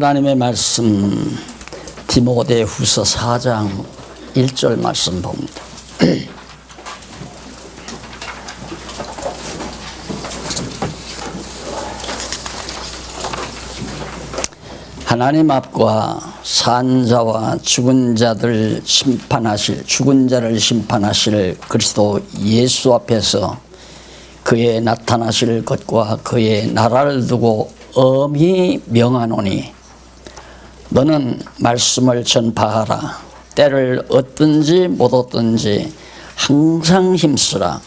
하나님의 말씀 디모데후서 4장 1절 말씀 봅니다. 하나님 앞과 산자와 죽은 자를 심판하실 그리스도 예수 앞에서 그의 나타나실 것과 그의 나라를 두고 엄히 명하노니 너는 말씀을 전파하라. 때를 얻든지 못 얻든지 항상 힘쓰라.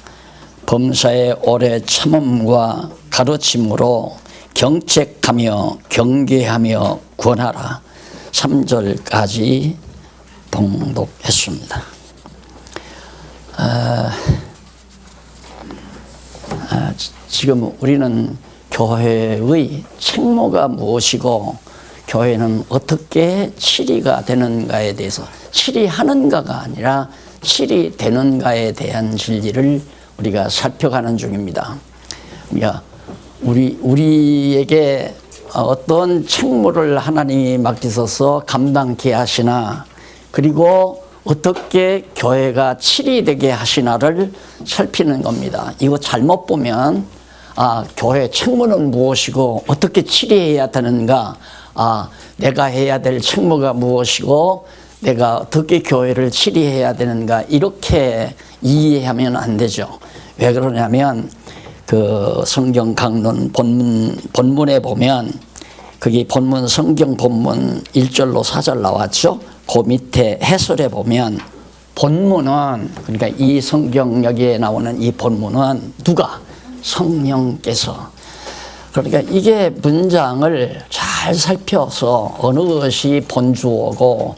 범사의 오래 참음과 가르침으로 경책하며 경계하며 권하라. 3절까지 봉독했습니다. 지금 우리는 교회의 책무가 무엇이고 교회는 어떻게 치리가 되는가에 대해서, 치리하는가가 아니라 치리되는가에 대한 진리를 우리가 살펴가는 중입니다. 그러니까 우리에게 어떤 책무를 하나님이 맡기셔서 감당케 하시나, 그리고 어떻게 교회가 치리되게 하시나를 살피는 겁니다. 이거 잘못 보면 교회 책무는 무엇이고 어떻게 치리해야 되는가, 내가 해야 될 책무가 무엇이고 내가 어떻게 교회를 치리해야 되는가, 이렇게 이해하면 안 되죠. 왜 그러냐면 그 성경 강론 본문에 보면, 거기 본문 성경 본문 1절로 4절 나왔죠. 그 밑에 해설에 보면 본문은, 그러니까 이 성경 여기에 나오는 이 본문은 누가? 성령께서. 그러니까 이게 문장을 잘 살펴서 어느 것이 본주어고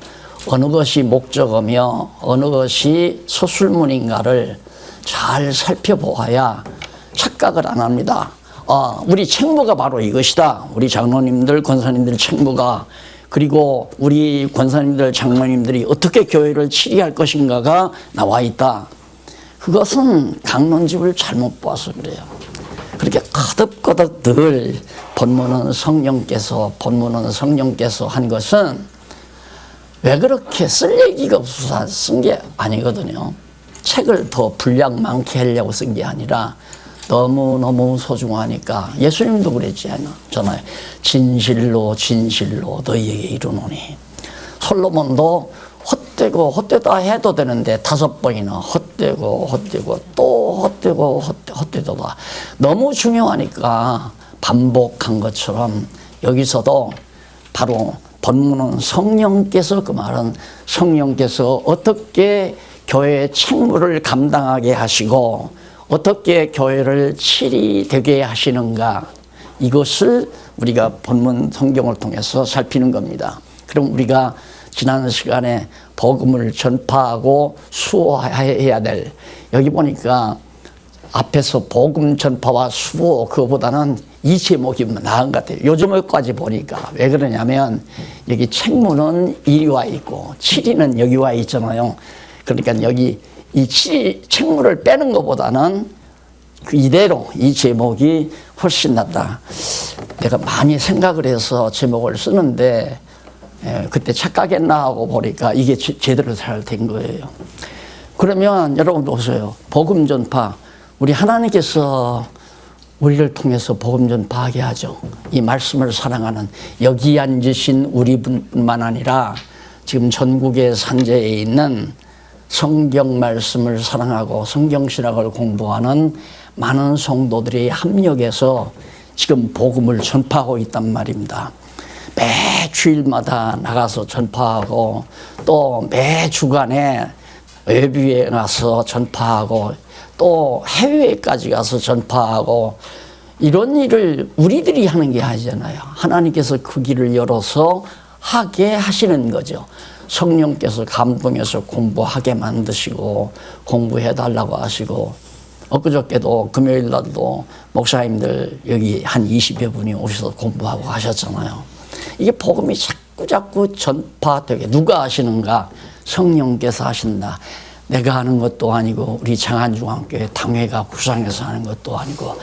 어느 것이 목적어며 어느 것이 서술문인가를 잘 살펴보아야 착각을 안 합니다. 우리 책무가 바로 이것이다. 우리 장로님들, 권사님들 책무가, 그리고 우리 권사님들, 장로님들이 어떻게 교회를 치리할 것인가가 나와 있다. 그것은 강론집을 잘못 봐서 그래요. 그렇게 거듭거듭 늘 본문은 성령께서 한 것은 왜 그렇게 쓸 얘기가 없어서 쓴 게 아니거든요. 책을 더 분량 많게 하려고 쓴 게 아니라 너무너무 소중하니까. 예수님도 그랬잖아요. 진실로 너희에게 이르노니. 솔로몬도 헛되다 해도 되는데 5번이나 헛되고 또 헛되도다. 너무 중요하니까 반복한 것처럼 여기서도 바로 본문은 성령께서, 그 말은 성령께서 어떻게 교회의 책무를 감당하게 하시고 어떻게 교회를 치리되게 하시는가, 이것을 우리가 본문 성경을 통해서 살피는 겁니다. 그럼 우리가 지난 시간에 복음을 전파하고 수호해야 될, 여기 보니까 앞에서 복음 전파와 수호, 그거보다는 이 제목이 나은 것 같아요. 요즘까지 보니까. 왜 그러냐면 여기 책무는 이리 와 있고 치리는 여기 와 있잖아요. 그러니까 여기 이 책무를 빼는 것보다는 이대로 이 제목이 훨씬 낫다. 내가 많이 생각을 해서 제목을 쓰는데 그때 착각했나 하고 보니까 이게 제대로 잘 된 거예요. 그러면 여러분 보세요. 복음 전파, 우리 하나님께서 우리를 통해서 복음 전파하게 하죠. 이 말씀을 사랑하는 여기 앉으신 우리뿐만 아니라 지금 전국의 산재에 있는 성경 말씀을 사랑하고 성경 신학을 공부하는 많은 성도들이 합력해서 지금 복음을 전파하고 있단 말입니다. 매 주일마다 나가서 전파하고 또 매 주간에 외부에 가서 전파하고 또 해외까지 가서 전파하고, 이런 일을 우리들이 하는 게 아니잖아요. 하나님께서 그 길을 열어서 하게 하시는 거죠. 성령께서 감동해서 공부하게 만드시고 공부해달라고 하시고, 엊그저께도 금요일 날도 목사님들 여기 한 20여 분이 오셔서 공부하고 하셨잖아요. 이게 복음이 자꾸 전파되게 누가 하시는가? 성령께서 하신다. 내가 하는 것도 아니고 우리 장안중앙교회 당회가 구상해서 하는 것도 아니고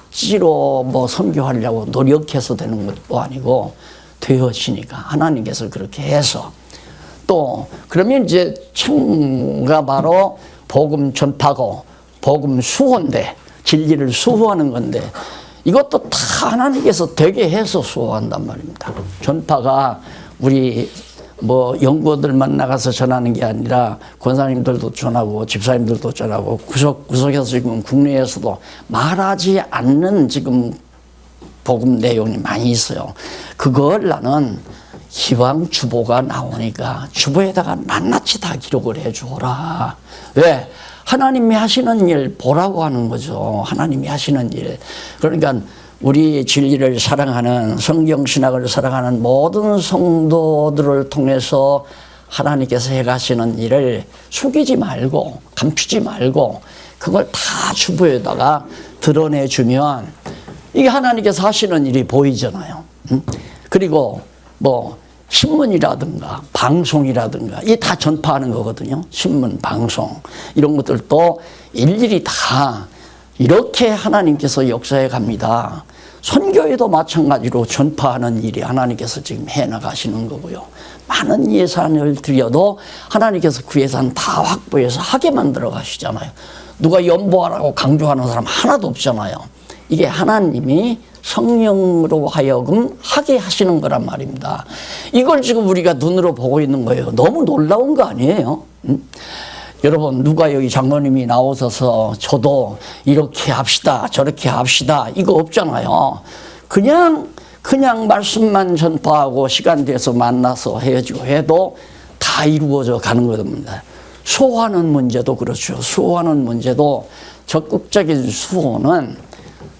억지로 뭐 선교하려고 노력해서 되는 것도 아니고 되어지니까 하나님께서 그렇게 해서 또 그러면 이제 책무가 바로 복음 전파고 복음 수호인데 진리를 수호하는 건데 이것도 다 하나님께서 되게 해서 수호한단 말입니다. 전파가 우리 뭐 연구원들만 나가서 전하는 게 아니라 권사님들도 전하고 집사님들도 전하고 구석구석에서 지금 국내에서도 말하지 않는 지금 복음 내용이 많이 있어요. 그걸 나는 기왕 주보가 나오니까 주보에다가 낱낱이 다 기록을 해주어라. 왜? 하나님이 하시는 일 보라고 하는 거죠. 하나님이 하시는 일. 그러니까 우리 진리를 사랑하는 성경신학을 사랑하는 모든 성도들을 통해서 하나님께서 해가시는 일을 숨기지 말고 감추지 말고 그걸 다 주보에다가 드러내주면 이게 하나님께서 하시는 일이 보이잖아요. 그리고 뭐 신문이라든가 방송이라든가 이게 다 전파하는 거거든요. 신문, 방송 이런 것들도 일일이 다 이렇게 하나님께서 역사해 갑니다. 선교에도 마찬가지로 전파하는 일이 하나님께서 지금 해나가시는 거고요. 많은 예산을 들여도 하나님께서 그 예산 다 확보해서 하게 만들어 가시잖아요. 누가 연보하라고 강조하는 사람 하나도 없잖아요. 이게 하나님이 성령으로 하여금 하게 하시는 거란 말입니다. 이걸 지금 우리가 눈으로 보고 있는 거예요. 너무 놀라운 거 아니에요? 여러분 누가 여기 장로님이 나오셔서 저도 이렇게 합시다 저렇게 합시다 이거 없잖아요. 그냥 말씀만 전파하고 시간 돼서 만나서 헤어지고 해도 다 이루어져 가는 겁니다. 수호하는 문제도 그렇죠. 수호하는 문제도 적극적인 수호는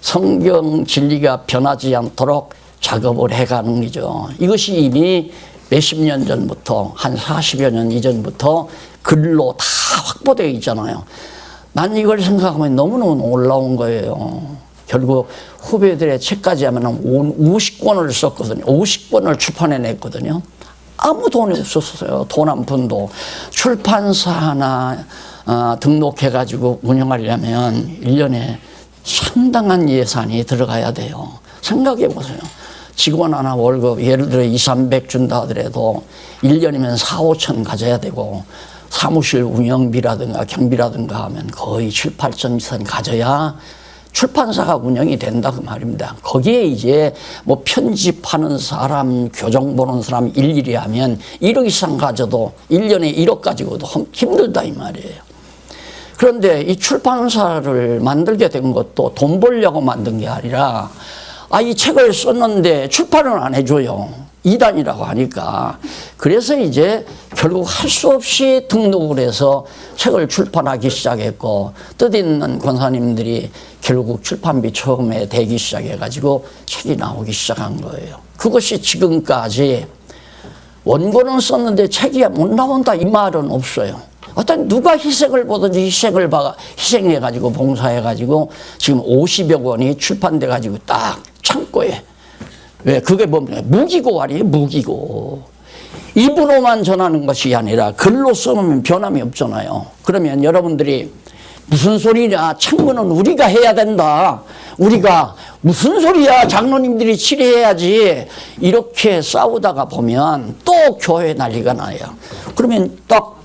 성경 진리가 변하지 않도록 작업을 해가는 거죠. 이것이 이미 몇십 년 전부터 한 40여 년 이전부터 글로 다 확보되어 있잖아요. 난 이걸 생각하면 너무너무 놀라운 거예요. 결국 후배들의 책까지 하면 50권을 썼거든요. 50권을 출판해냈거든요. 아무 돈이 없었어요. 돈 한 푼도. 출판사 하나 등록해가지고 운영하려면 1년에 상당한 예산이 들어가야 돼요. 생각해 보세요. 직원 하나 월급 예를 들어 200-300 준다 하더라도 1년이면 4-5천 가져야 되고 사무실 운영비라든가 경비라든가 하면 거의 7-8천 이상 가져야 출판사가 운영이 된다 그 말입니다. 거기에 이제 뭐 편집하는 사람, 교정 보는 사람 일일이 하면 1억 이상 가져도 1년에 1억 가지고도 힘들다 이 말이에요. 그런데 이 출판사를 만들게 된 것도 돈 벌려고 만든 게 아니라 이 책을 썼는데 출판을 안 해줘요. 이단이라고 하니까. 그래서 이제 결국 할 수 없이 등록을 해서 책을 출판하기 시작했고 뜻있는 권사님들이 결국 출판비 처음에 대기 시작해가지고 책이 나오기 시작한 거예요. 그것이 지금까지 원고는 썼는데 책이 못 나온다 이 말은 없어요. 어떤 누가 희생을 보든지 희생해가지고 봉사해가지고 지금 50여 권이 출판돼가지고 딱 창고에 왜 그게 뭡니까? 무기고 아니에요. 무기고 입으로만 전하는 것이 아니라 글로 써놓으면 변함이 없잖아요. 그러면 여러분들이 무슨 소리냐 책무는 우리가 해야 된다. 우리가 무슨 소리야 장로님들이 치료해야지 이렇게 싸우다가 보면 또 교회 난리가 나요. 그러면 딱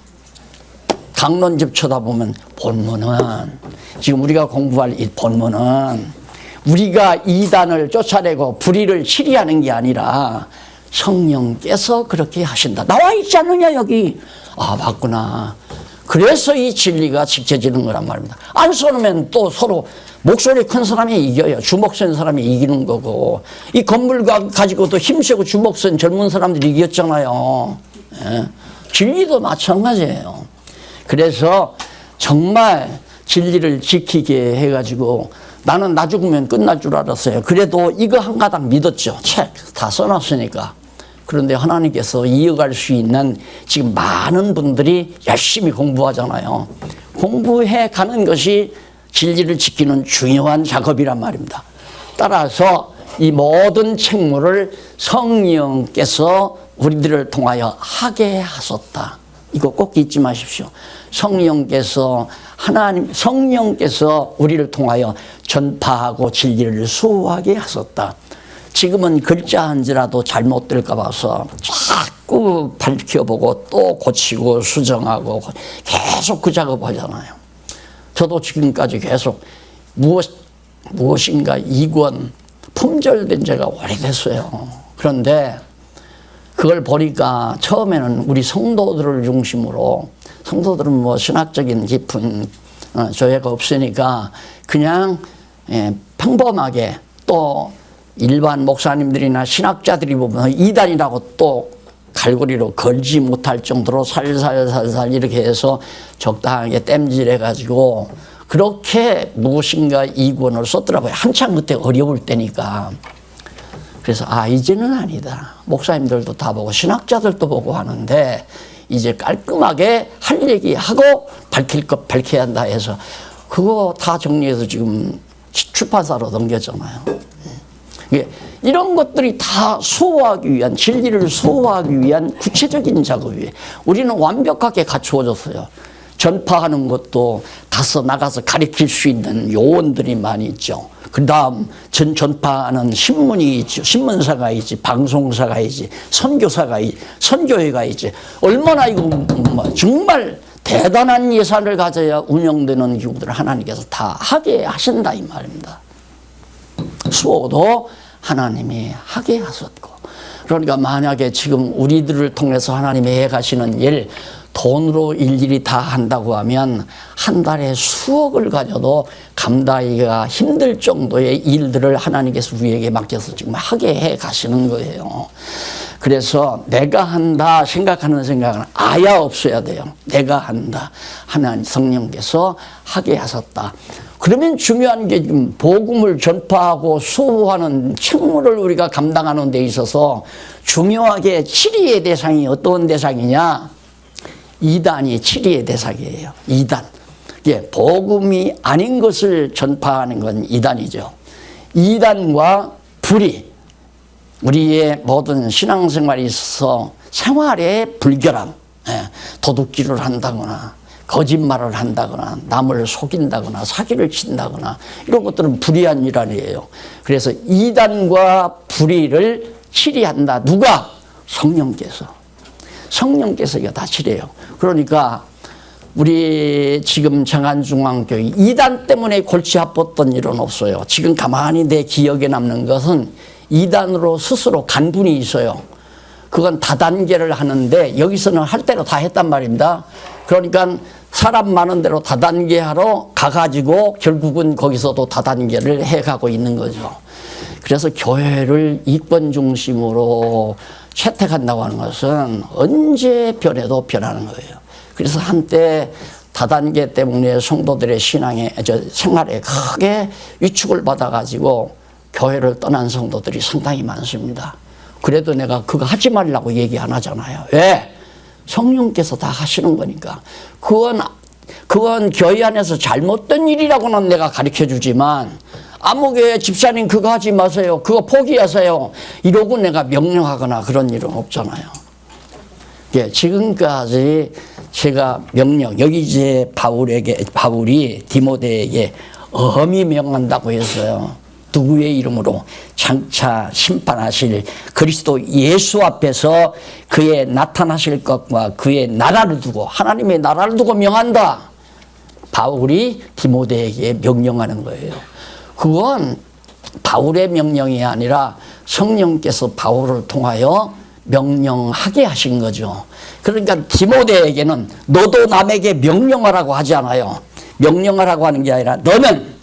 강론집 쳐다보면 본문은 지금 우리가 공부할 이 본문은 우리가 이단을 쫓아내고 불의를 치리하는 게 아니라 성령께서 그렇게 하신다. 나와 있지 않느냐 여기. 맞구나. 그래서 이 진리가 지켜지는 거란 말입니다. 안 써놓으면 또 서로 목소리 큰 사람이 이겨요. 주먹 센 사람이 이기는 거고 이 건물 가지고도 힘세고 주먹 센 젊은 사람들이 이겼잖아요. 예. 진리도 마찬가지예요. 그래서 정말 진리를 지키게 해가지고 나는 나 죽으면 끝날 줄 알았어요. 그래도 이거 한 가닥 믿었죠. 책 다 써놨으니까. 그런데 하나님께서 이어갈 수 있는 지금 많은 분들이 열심히 공부하잖아요. 공부해 가는 것이 진리를 지키는 중요한 작업이란 말입니다. 따라서 이 모든 책무를 성령께서 우리들을 통하여 하게 하셨다. 이거 꼭 잊지 마십시오. 성령께서 우리를 통하여 전파하고 진리를 수호하게 하셨다. 지금은 글자 한지라도 잘못될까 봐서 자꾸 밝혀보고 또 고치고 수정하고 계속 그 작업하잖아요. 저도 지금까지 계속 무엇인가 이권 품절된 지가 오래됐어요. 그런데 그걸 보니까 처음에는 우리 성도들을 중심으로, 성도들은 뭐 신학적인 깊은 조예가 없으니까 그냥 평범하게, 또 일반 목사님들이나 신학자들이 보면 이단이라고 또 갈고리로 걸지 못할 정도로 살살살살 이렇게 해서 적당하게 땜질해가지고 그렇게 무엇인가 이권을 썼더라고요. 한참 그때 어려울 때니까. 그래서 이제는 아니다. 목사님들도 다 보고 신학자들도 보고 하는데 이제 깔끔하게 할 얘기하고 밝힐 것 밝혀야 한다 해서 그거 다 정리해서 지금 출판사로 넘겼잖아요. 이런 것들이 다 수호하기 위한, 진리를 수호하기 위한 구체적인 작업이에요. 우리는 완벽하게 갖추어졌어요. 전파하는 것도 가서 나가서 가르칠 수 있는 요원들이 많이 있죠. 그 다음 전파하는 신문이 있죠. 신문사가 있지, 방송사가 있지, 선교사가 있지, 선교회가 있지. 얼마나 이거 정말 대단한 예산을 가져야 운영되는 기구들을 하나님께서 다 하게 하신다 이 말입니다. 수호도 하나님이 하게 하셨고, 그러니까 만약에 지금 우리들을 통해서 하나님이 해가시는 일 돈으로 일일이 다 한다고 하면 한 달에 수억을 가져도 감당하기가 힘들 정도의 일들을 하나님께서 우리에게 맡겨서 지금 하게 해 가시는 거예요. 그래서 내가 한다 생각하는 생각은 아예 없어야 돼요. 내가 한다. 하나님 성령께서 하게 하셨다. 그러면 중요한 게 지금 복음을 전파하고 수호하는 책무를 우리가 감당하는 데 있어서 중요하게 치리의 대상이 어떤 대상이냐? 이단이 치리의 대상이에요. 이단. 복음이 아닌 것을 전파하는 건 이단이죠. 이단과 불의, 우리의 모든 신앙생활에 있어서 생활의 불결함, 도둑질을 한다거나 거짓말을 한다거나 남을 속인다거나 사기를 친다거나 이런 것들은 불의한 일환이에요. 그래서 이단과 불의를 치리한다. 누가? 성령께서 이거 다 치래요. 그러니까 우리 지금 정안중앙교회 이단 때문에 골치 아팠던 일은 없어요. 지금 가만히 내 기억에 남는 것은 이단으로 스스로 간 분이 있어요. 그건 다단계를 하는데 여기서는 할 대로 다 했단 말입니다. 그러니까 사람 많은 대로 다단계 하러 가가지고 결국은 거기서도 다단계를 해가고 있는 거죠. 그래서 교회를 이권 중심으로 채택한다고 하는 것은 언제 변해도 변하는 거예요. 그래서 한때 다단계 때문에 성도들의 생활에 크게 위축을 받아가지고 교회를 떠난 성도들이 상당히 많습니다. 그래도 내가 그거 하지 말라고 얘기 안 하잖아요. 왜? 성령께서 다 하시는 거니까. 그건 교회 안에서 잘못된 일이라고는 내가 가르쳐 주지만 아무개 집사님 그거 하지 마세요. 그거 포기하세요. 이러고 내가 명령하거나 그런 일은 없잖아요. 지금까지 제가 여기 이제 바울이 디모데에게 엄히 명한다고 했어요. 누구의 이름으로? 장차 심판하실 그리스도 예수 앞에서 그의 나타나실 것과 그의 나라를 두고, 하나님의 나라를 두고 명한다. 바울이 디모데에게 명령하는 거예요. 그건 바울의 명령이 아니라 성령께서 바울을 통하여 명령하게 하신 거죠. 그러니까 디모데에게는 너도 남에게 명령하라고 하지 않아요. 명령하라고 하는 게 아니라 너는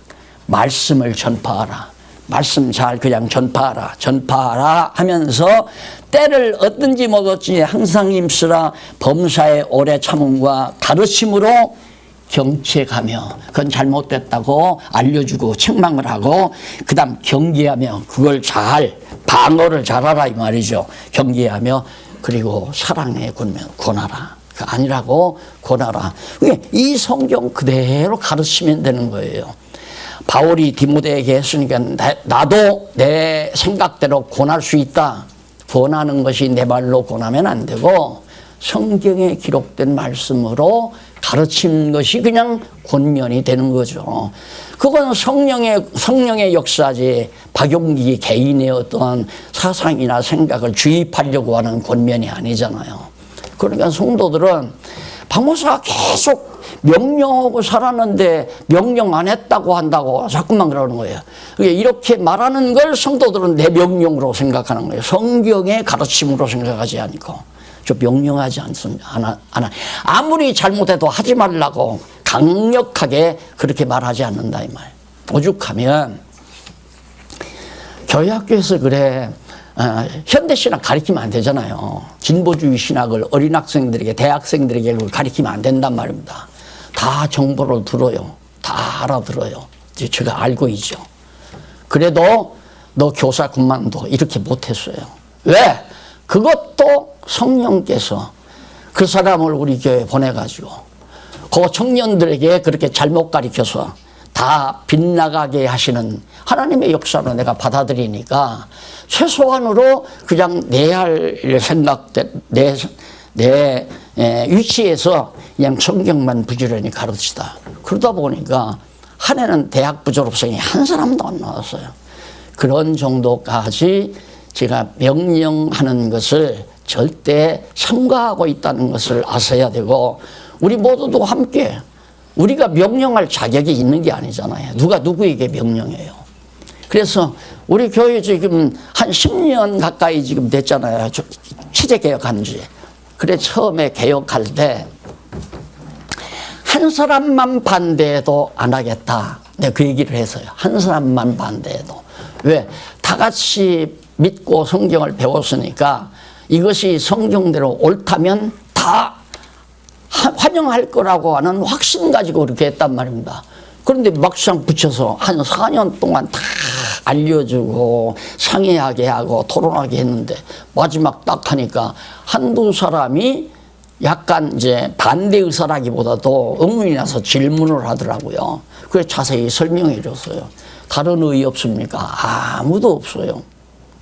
말씀을 전파하라. 말씀 잘 그냥 전파하라 하면서 때를 얻든지 못 얻든지 항상 힘쓰라. 범사의 오래 참음과 가르침으로 경책하며, 그건 잘못됐다고 알려주고 책망을 하고, 그 다음 경계하며 그걸 잘 방어를 잘하라 이 말이죠. 경계하며, 그리고 사랑에 권하라. 그 아니라고 권하라. 이 성경 그대로 가르치면 되는 거예요. 바울이 디모데에게 했으니까 나도 내 생각대로 권할 수 있다. 권하는 것이 내 말로 권하면 안 되고 성경에 기록된 말씀으로 가르치는 것이 그냥 권면이 되는 거죠. 그건 성령의 역사지 박용기 개인의 어떤 사상이나 생각을 주입하려고 하는 권면이 아니잖아요. 그러니까 성도들은 박목사가 계속 명령하고 살았는데 명령 안 했다고 한다고 자꾸만 그러는 거예요. 이렇게 말하는 걸 성도들은 내 명령으로 생각하는 거예요. 성경의 가르침으로 생각하지 않고. 저 명령하지 않습니다. 아무리 잘못해도 하지 말라고 강력하게 그렇게 말하지 않는다 이 말. 오죽하면 교회학교에서 그래 현대신학 가르치면 안 되잖아요. 진보주의 신학을 어린 학생들에게 대학생들에게 그걸 가르치면 안 된단 말입니다. 다 정보를 들어요. 다 알아들어요. 이제 제가 알고 있죠. 그래도 너 교사 그만둬 이렇게 못했어요. 왜? 그것도 성령께서 그 사람을 우리 교회에 보내가지고 그 청년들에게 그렇게 잘못 가르쳐서 다 빗나가게 하시는 하나님의 역사로 내가 받아들이니까 최소한으로 그냥 내 할 생각된 내 위치에서 그냥 성경만 부지런히 가르치다. 그러다 보니까 한 해는 대학 부졸업생이 한 사람도 안 나왔어요. 그런 정도까지 제가 명령하는 것을 절대 삼가하고 있다는 것을 아셔야 되고 우리 모두도 함께 우리가 명령할 자격이 있는 게 아니잖아요. 누가 누구에게 명령해요. 그래서 우리 교회 지금 한 10년 가까이 지금 됐잖아요. 체제 개혁한 지. 그래 처음에 개혁할 때 한 사람만 반대해도 안 하겠다. 내가 그 얘기를 했어요. 한 사람만 반대해도. 왜? 다 같이 믿고 성경을 배웠으니까 이것이 성경대로 옳다면 다 환영할 거라고 하는 확신 가지고 그렇게 했단 말입니다. 그런데 막상 붙여서 한 4년 동안 다 알려주고 상의하게 하고 토론하게 했는데 마지막 딱 하니까 한두 사람이 약간 이제 반대 의사라기보다도 의문이 나서 질문을 하더라고요. 그래서 자세히 설명해 줬어요. 다른 의의 없습니까? 아무도 없어요.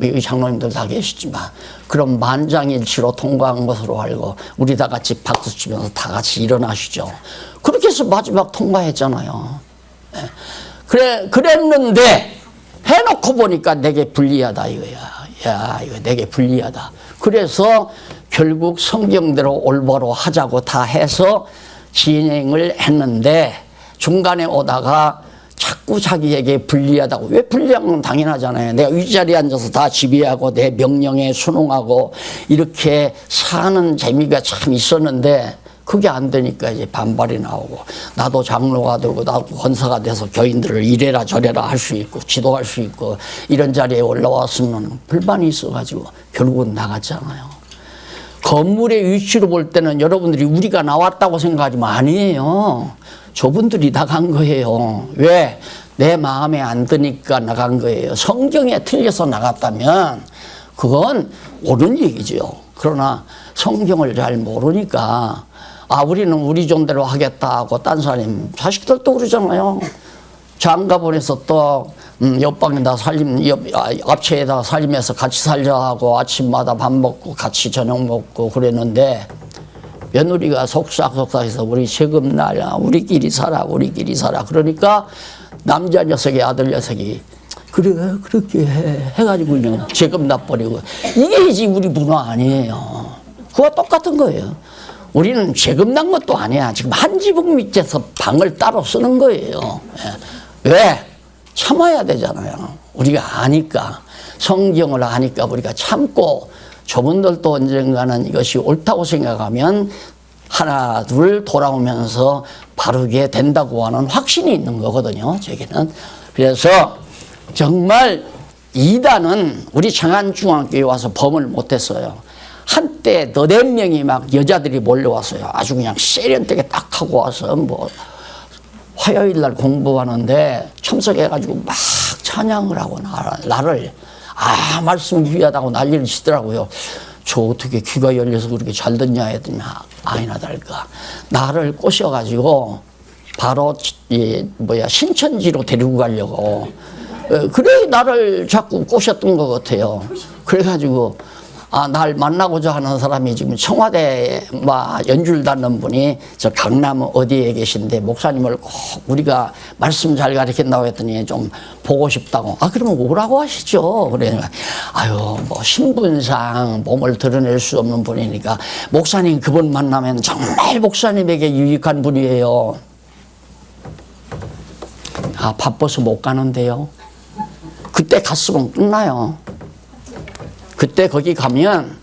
여기 장로님들 다 계시지만 그럼 만장일치로 통과한 것으로 알고 우리 다 같이 박수 치면서 다 같이 일어나시죠. 그렇게 해서 마지막 통과했잖아요. 그랬는데 해놓고 보니까 내게 불리하다 이거야. 야, 이거 내게 불리하다. 그래서 결국 성경대로 올바로 하자고 다 해서 진행을 했는데 중간에 오다가 자꾸 자기에게 불리하다고. 왜 불리한 건 당연하잖아요. 내가 윗자리에 앉아서 다 지배하고 내 명령에 순응하고 이렇게 사는 재미가 참 있었는데 그게 안 되니까 이제 반발이 나오고 나도 장로가 되고 나도 권사가 돼서 교인들을 이래라 저래라 할 수 있고 지도할 수 있고 이런 자리에 올라왔으면 불만이 있어가지고 결국은 나갔잖아요. 건물의 위치로 볼 때는 여러분들이 우리가 나왔다고 생각하지만 아니에요. 저분들이 나간 거예요. 왜? 내 마음에 안 드니까 나간 거예요. 성경에 틀려서 나갔다면 그건 옳은 얘기죠. 그러나 성경을 잘 모르니까 우리는 우리 존대로 하겠다 하고 딴 사람 자식들도 그러잖아요. 장가 보내서 또 옆방에다 앞채에다 살림해서 같이 살자 하고 아침마다 밥 먹고 같이 저녁 먹고 그랬는데 며느리가 속삭속삭해서 우리 세금 날라 우리끼리 살아 그러니까 남자 녀석이 아들 녀석이 그래 그렇게 해가지고 그냥 세금 납버리고 이게 이제 우리 문화 아니에요. 그와 똑같은 거예요. 우리는 세금 난 것도 아니야. 지금 한 지붕 밑에서 방을 따로 쓰는 거예요. 왜? 참아야 되잖아요. 우리가 아니까 성경을 아니까 우리가 참고 저분들도 언젠가는 이것이 옳다고 생각하면 하나 둘 돌아오면서 바르게 된다고 하는 확신이 있는 거거든요. 제게는. 그래서 정말 이단은 우리 창안중앙교회 와서 범을 못했어요. 한때 너댓 명이 막 여자들이 몰려왔어요. 아주 그냥 세련되게 딱 하고 와서 뭐 화요일 날 공부하는데 참석해가지고 막 찬양을 하고 나를 말씀 귀하다고 난리를 치더라고요. 저 어떻게 귀가 열려서 그렇게 잘 듣냐 했더니 아니나 다를까 나를 꼬셔가지고 바로 신천지로 데리고 가려고 그래 나를 자꾸 꼬셨던 것 같아요. 그래가지고 날 만나고자 하는 사람이 지금 청와대 연주를 받는 분이 저 강남 어디에 계신데 목사님을 꼭 우리가 말씀 잘 가르친다고 했더니 좀 보고 싶다고. 그러면 오라고 하시죠. 그러니까 뭐 신분상 몸을 드러낼 수 없는 분이니까 목사님 그분 만나면 정말 목사님에게 유익한 분이에요. 바빠서 못 가는데요. 그때 갔으면 끝나요. 그때 거기 가면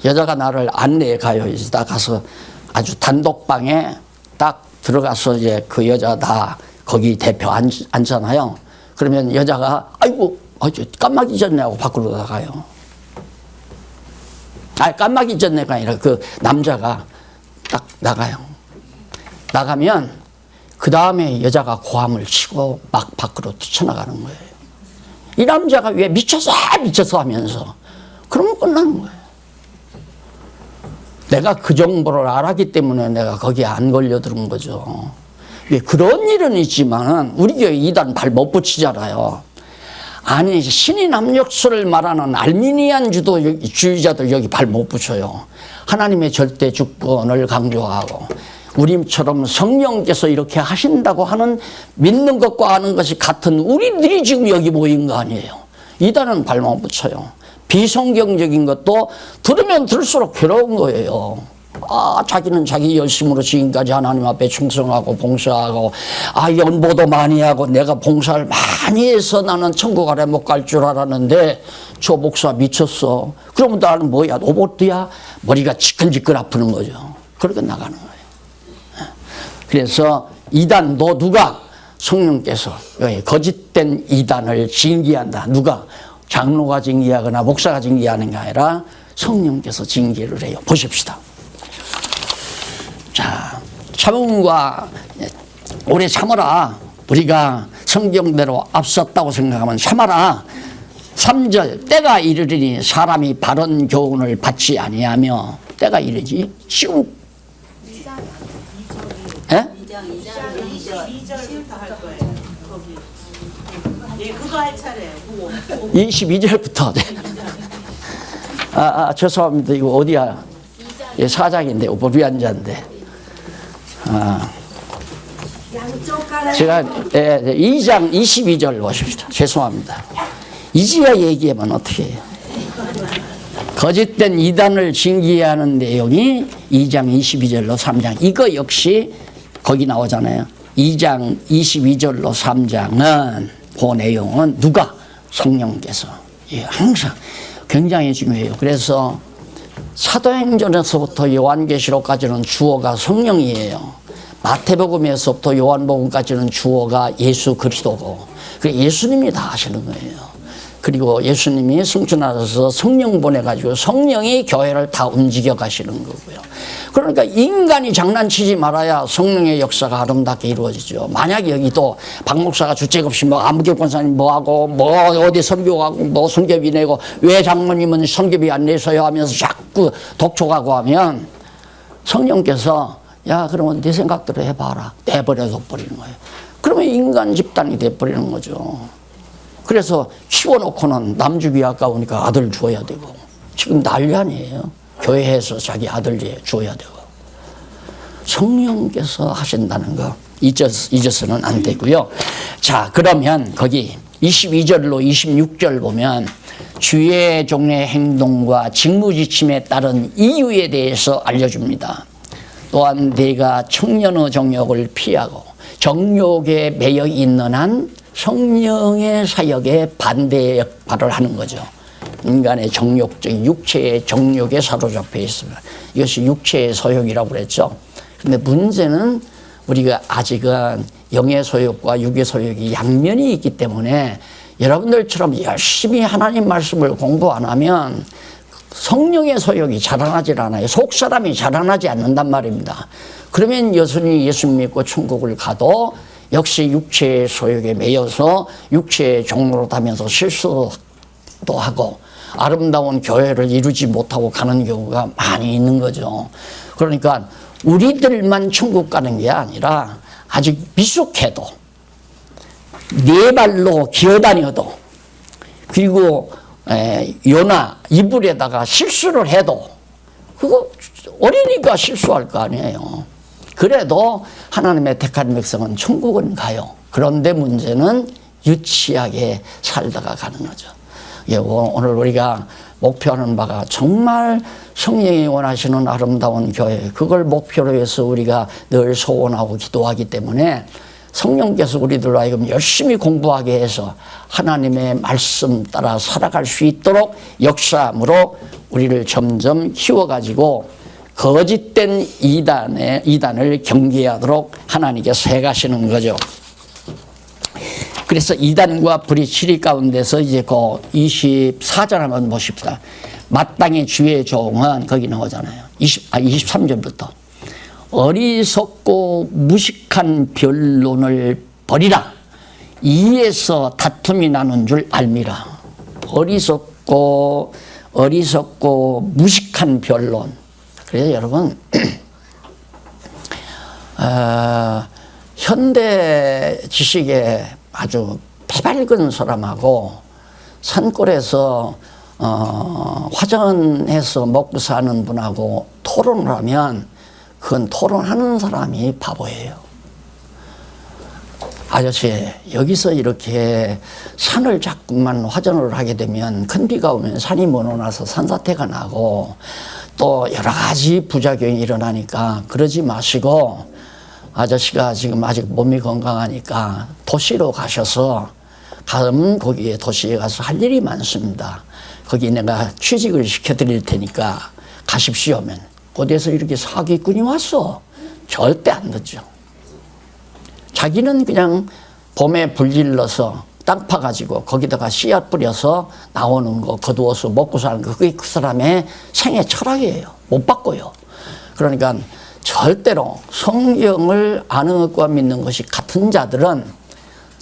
여자가 나를 안내해 가요. 이제 딱 가서 아주 단독방에 딱 들어가서 이제 그 여자 다 거기 대표 앉잖아요. 그러면 여자가 아이고 깜빡 잊었네 하고 밖으로 나가요. 깜빡 잊었네가 아니라 그 남자가 딱 나가요. 나가면 그 다음에 여자가 고함을 치고 막 밖으로 뛰쳐나가는 거예요. 이 남자가 왜 미쳐서 하면서 그러면 끝나는 거예요. 내가 그 정보를 알았기 때문에 내가 거기에 안 걸려들은 거죠. 그런 일은 있지만은 우리 교회 이단 발 못 붙이잖아요. 신인 압력수를 말하는 알미니안 주의자들 여기 발 못 붙여요. 하나님의 절대 주권을 강조하고 우리처럼 성령께서 이렇게 하신다고 하는 믿는 것과 아는 것이 같은 우리들이 지금 여기 모인 거 아니에요. 이단은 발 못 붙여요. 비성경적인 것도 들으면 들을수록 괴로운 거예요. 자기는 자기 열심으로 지금까지 하나님 앞에 충성하고 봉사하고 연보도 많이 하고 내가 봉사를 많이 해서 나는 천국 아래 못 갈 줄 알았는데 저 목사 미쳤어. 그러면 나는 뭐야? 로봇이야? 머리가 지끈지끈 아프는 거죠. 그렇게 나가는 거예요. 그래서 이단도 누가? 성령께서 거짓된 이단을 징계한다. 누가? 장로가 징계하거나 목사가 징계하는 게 아니라 성령께서 징계를 해요. 보십시다. 자, 참음과 오래 참아라. 우리가 성경대로 앞섰다고 생각하면 참아라. 3절 때가 이르리니 사람이 바른 교훈을 받지 아니하며 때가 이르지 지금 22절부터 할 거예요. 거기. 그거 할 차례예요. 22절부터. 죄송합니다. 이거 어디야? 사장인데, 오버비안자인데. 제가 2장 22절 보십시다. 죄송합니다. 이제야 얘기하면 어떻게 해요? 거짓된 이단을 징계하는 내용이 2장 22절로 3장. 이거 역시 거기 나오잖아요. 2장 22절로 3장은 그 내용은 누가? 성령께서. 항상 굉장히 중요해요. 그래서 사도행전에서부터 요한계시록까지는 주어가 성령이에요. 마태복음에서부터 요한복음까지는 주어가 예수 그리스도고 예수님이 다 하시는 거예요. 그리고 예수님이 승천하셔서 성령 보내가지고 성령이 교회를 다 움직여 가시는 거고요. 그러니까 인간이 장난치지 말아야 성령의 역사가 아름답게 이루어지죠. 만약에 여기도 박 목사가 주책 없이 안부교 권사님 뭐하고 어디 선교하고 선교비 내고 왜 장모님은 선교비 안 내서요 하면서 자꾸 독촉하고 하면 성령께서 그러면 네 생각대로 해봐라. 내버려둬 버리는 거예요. 그러면 인간 집단이 돼버리는 거죠. 그래서 키워놓고는 남 주기 아까우니까 아들 줘야 되고 지금 난리 아니에요. 교회에서 자기 아들 줘야 되고 성령께서 하신다는 거 잊어서는 안 되고요. 자, 그러면 거기 22절로 26절 보면 주의 종의 행동과 직무지침에 따른 이유에 대해서 알려줍니다. 또한 내가 청년의 정욕을 피하고 정욕에 매여 있는 한 성령의 사역에 반대 역할을 하는 거죠. 인간의 정욕적인 육체의 정욕에 사로잡혀 있습니다. 이것이 육체의 소욕이라고 그랬죠. 근데 문제는 우리가 아직은 영의 소욕과 육의 소욕이 양면이 있기 때문에 여러분들처럼 열심히 하나님 말씀을 공부 안 하면 성령의 소욕이 자라나질 않아요. 속사람이 자라나지 않는단 말입니다. 그러면 여전히 예수 믿고 천국을 가도 역시 육체의 소욕에 매여서 육체의 종로로 다면서 실수도 하고 아름다운 교회를 이루지 못하고 가는 경우가 많이 있는 거죠. 그러니까 우리들만 천국 가는 게 아니라 아직 미숙해도 네 발로 기어다녀도 그리고 요나 이불에다가 실수를 해도 그거 어리니까 실수할 거 아니에요. 그래도 하나님의 택한 백성은 천국은 가요. 그런데 문제는 유치하게 살다가 가는 거죠. 오늘 우리가 목표하는 바가 정말 성령이 원하시는 아름다운 교회, 그걸 목표로 해서 우리가 늘 소원하고 기도하기 때문에 성령께서 우리들로 하여금 열심히 공부하게 해서 하나님의 말씀 따라 살아갈 수 있도록 역사함으로 우리를 점점 키워가지고 거짓된 이단을 경계하도록 하나님께서 해가시는 거죠. 그래서 이단과 불의 치리 가운데서 이제 그 24절 한번 보십시다. 마땅히 주의 종은 거기 나오잖아요. 23절부터. 어리석고 무식한 변론을 버리라. 이에서 다툼이 나는 줄 알미라. 어리석고 무식한 변론. 그래서 여러분 현대 지식에 아주 패발근 사람하고 산골에서 화전해서 먹고 사는 분하고 토론을 하면 그건 토론하는 사람이 바보예요. 아저씨, 여기서 이렇게 산을 자꾸만 화전을 하게 되면 큰 비가 오면 산이 무너나서 산사태가 나고 또 여러 가지 부작용이 일어나니까 그러지 마시고 아저씨가 지금 아직 몸이 건강하니까 도시로 가셔서 가면 거기에 도시에 가서 할 일이 많습니다. 거기 내가 취직을 시켜드릴 테니까 가십시오면 어디에서 이렇게 사기꾼이 왔어. 절대 안 듣죠. 자기는 그냥 봄에 불 질러서 땅 파가지고 거기다가 씨앗 뿌려서 나오는 거 거두어서 먹고 사는 거 그게 그 사람의 생애 철학이에요. 못 바꿔요. 그러니까 절대로 성경을 아는 것과 믿는 것이 같은 자들은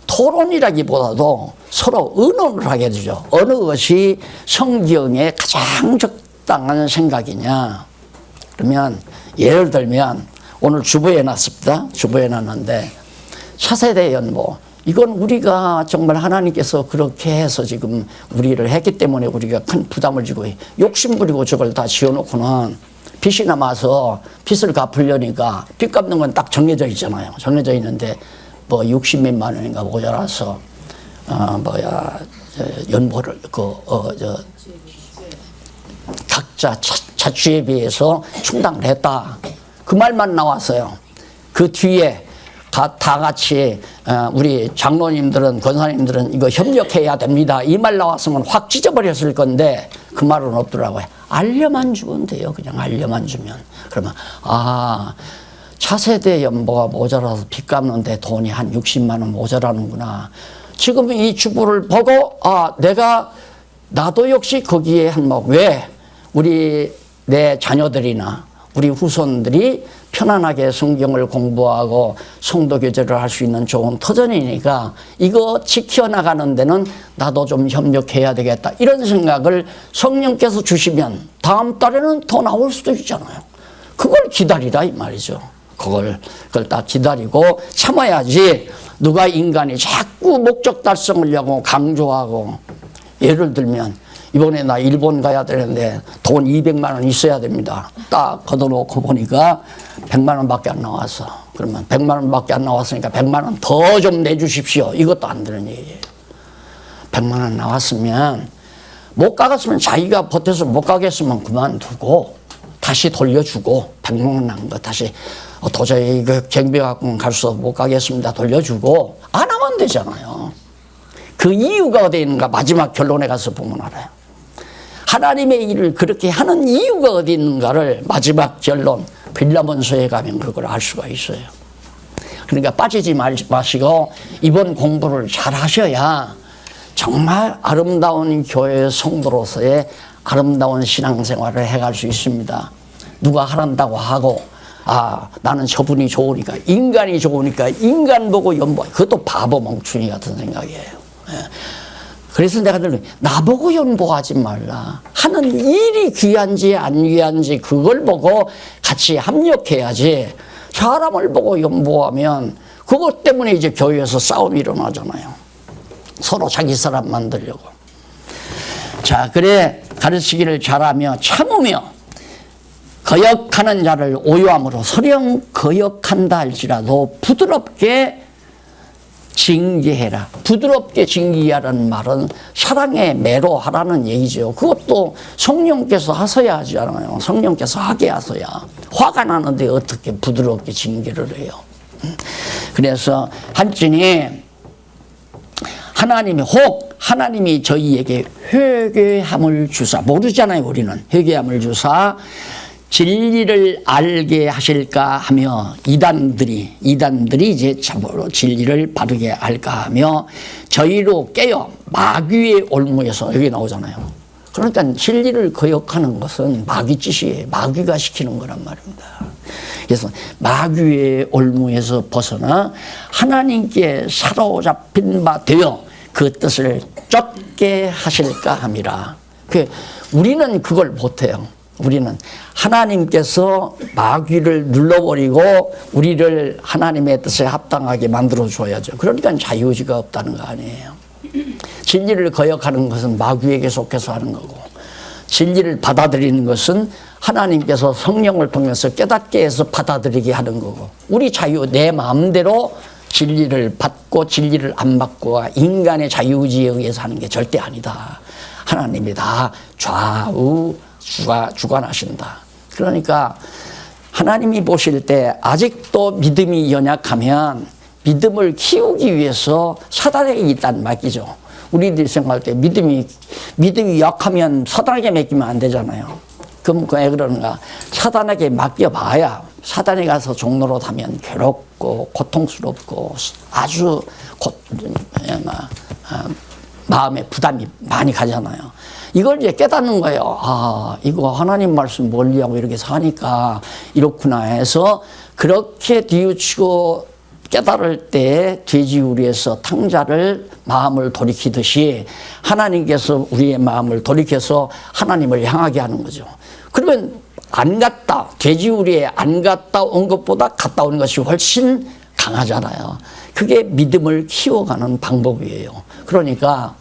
토론이라기보다도 서로 의논을 하게 되죠. 어느 것이 성경에 가장 적당한 생각이냐. 그러면 예를 들면 오늘 주보에 놨습니다. 주보에 놨는데 차세대 연보. 이건 우리가 정말 하나님께서 그렇게 해서 지금 우리를 했기 때문에 우리가 큰 부담을 지고 욕심 부리고 저걸 다 지어놓고는 빚이 남아서 빚을 갚으려니까 빚 갚는 건 딱 정해져 있잖아요. 정해져 있는데 뭐 60몇만 원인가 모자라서 연보를 각자 자취에 비해서 충당을 했다. 그 말만 나왔어요. 그 뒤에 다 같이 우리 장로님들은 권사님들은 이거 협력해야 됩니다. 이 말 나왔으면 확 찢어버렸을 건데 그 말은 없더라고요. 알려만 주면 돼요. 그냥 알려만 주면. 그러면 차세대 연보가 모자라서 빚 갚는데 돈이 한 60만 원 모자라는구나. 지금 이 주부를 보고 나도 역시 거기에 왜 내 자녀들이나 우리 후손들이 편안하게 성경을 공부하고 성도 교제를 할 수 있는 좋은 터전이니까 이거 지켜나가는 데는 나도 좀 협력해야 되겠다. 이런 생각을 성령께서 주시면 다음 달에는 더 나올 수도 있잖아요. 그걸 기다리라 이 말이죠. 그걸 딱 기다리고 참아야지. 누가 인간이 자꾸 목적 달성하려고 강조하고 예를 들면 이번에 나 일본 가야 되는데 돈 200만 원 있어야 됩니다. 딱 걷어놓고 보니까 100만 원밖에 안 나왔어. 그러면 100만 원밖에 안 나왔으니까 100만 원 더 좀 내주십시오. 이것도 안 되는 얘기예요. 100만 원 나왔으면 못 가겠으면 자기가 버텨서 못 가겠으면 그만두고 다시 돌려주고 100만 원 난 거 다시 도저히 이거 경비 갖고는 갈 수 못 가겠습니다. 돌려주고 안 하면 되잖아요. 그 이유가 어디 있는가 마지막 결론에 가서 보면 알아요. 하나님의 일을 그렇게 하는 이유가 어디 있는가를 마지막 결론 빌라몬서에 가면 그걸 알 수가 있어요. 그러니까 빠지지 마시고 이번 공부를 잘 하셔야 정말 아름다운 교회의 성도로서의 아름다운 신앙생활을 해갈 수 있습니다. 누가 하란다고 하고 나는 저분이 좋으니까 인간이 좋으니까 인간 보고 연보해. 그것도 바보 멍충이 같은 생각이에요. 그래서 내가 늘 나보고 연보하지 말라. 하는 일이 귀한지 안 귀한지 그걸 보고 같이 합력해야지. 사람을 보고 연보하면 그것 때문에 이제 교회에서 싸움이 일어나잖아요. 서로 자기 사람 만들려고. 자, 그래 가르치기를 잘하며 참으며 거역하는 자를 오유함으로 설령 거역한다 할지라도 부드럽게 징계해라. 부드럽게 징계하라는 말은 사랑의 매로 하라는 얘기죠. 그것도 성령께서 하셔야 하지 않아요. 성령께서 하게 하셔야. 화가 나는데 어떻게 부드럽게 징계를 해요. 그래서 한진이 하나님이 저희에게 회개함을 주사, 모르잖아요 우리는. 회개함을 주사 진리를 알게 하실까 하며 이단들이 이제 참으로 진리를 바르게 알까 하며 저희로 깨어 마귀의 올무에서, 여기 나오잖아요. 그러니까 진리를 거역하는 것은 마귀 짓이에요. 마귀가 시키는 거란 말입니다. 그래서 마귀의 올무에서 벗어나 하나님께 사로잡힌 바 되어 그 뜻을 쫓게 하실까 함이라. 우리는 그걸 못해요. 우리는 하나님께서 마귀를 눌러버리고 우리를 하나님의 뜻에 합당하게 만들어줘야죠. 그러니까 자유의지가 없다는 거 아니에요. 진리를 거역하는 것은 마귀에게 속해서 하는 거고, 진리를 받아들이는 것은 하나님께서 성령을 통해서 깨닫게 해서 받아들이게 하는 거고, 우리 자유, 내 마음대로 진리를 받고 진리를 안 받고 인간의 자유의지에 의해서 하는 게 절대 아니다. 하나님이 다 주관하신다. 그러니까 하나님이 보실 때 아직도 믿음이 연약하면 믿음을 키우기 위해서 사단에게 일단 맡기죠. 우리들이 생각할 때 믿음이 약하면 사단에게 맡기면 안 되잖아요. 그럼 왜 그러는가? 사단에게 맡겨봐야 사단에 가서 종로로 하면 괴롭고 고통스럽고 아주 마음에 부담이 많이 가잖아요. 이걸 이제 깨닫는 거예요. 아, 이거 하나님 말씀 멀리하고 이렇게 사니까 이렇구나 해서 그렇게 뒤우치고 깨달을 때 돼지우리에서 탕자를 마음을 돌이키듯이 하나님께서 우리의 마음을 돌이켜서 하나님을 향하게 하는 거죠. 그러면 안 갔다, 돼지우리에 안 갔다 온 것보다 갔다 온 것이 훨씬 강하잖아요. 그게 믿음을 키워가는 방법이에요. 그러니까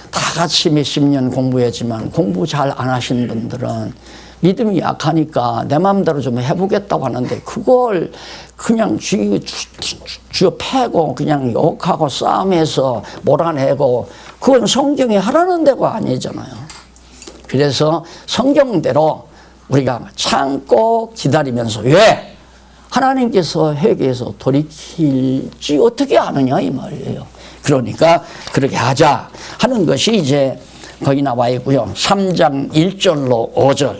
다 같이 몇십 년 공부했지만 공부 잘 안 하신 분들은 믿음이 약하니까 내 마음대로 좀 해보겠다고 하는데 그걸 그냥 쥐어 패고 그냥 욕하고 싸움해서 몰아내고 그건 성경이 하라는 데가 아니잖아요. 그래서 성경대로 우리가 참고 기다리면서 왜? 하나님께서 회개해서 돌이킬지 어떻게 아느냐 이 말이에요. 그러니까 그렇게 하자 하는 것이 이제 거기 나와 있고요. 3장 1절로 5절.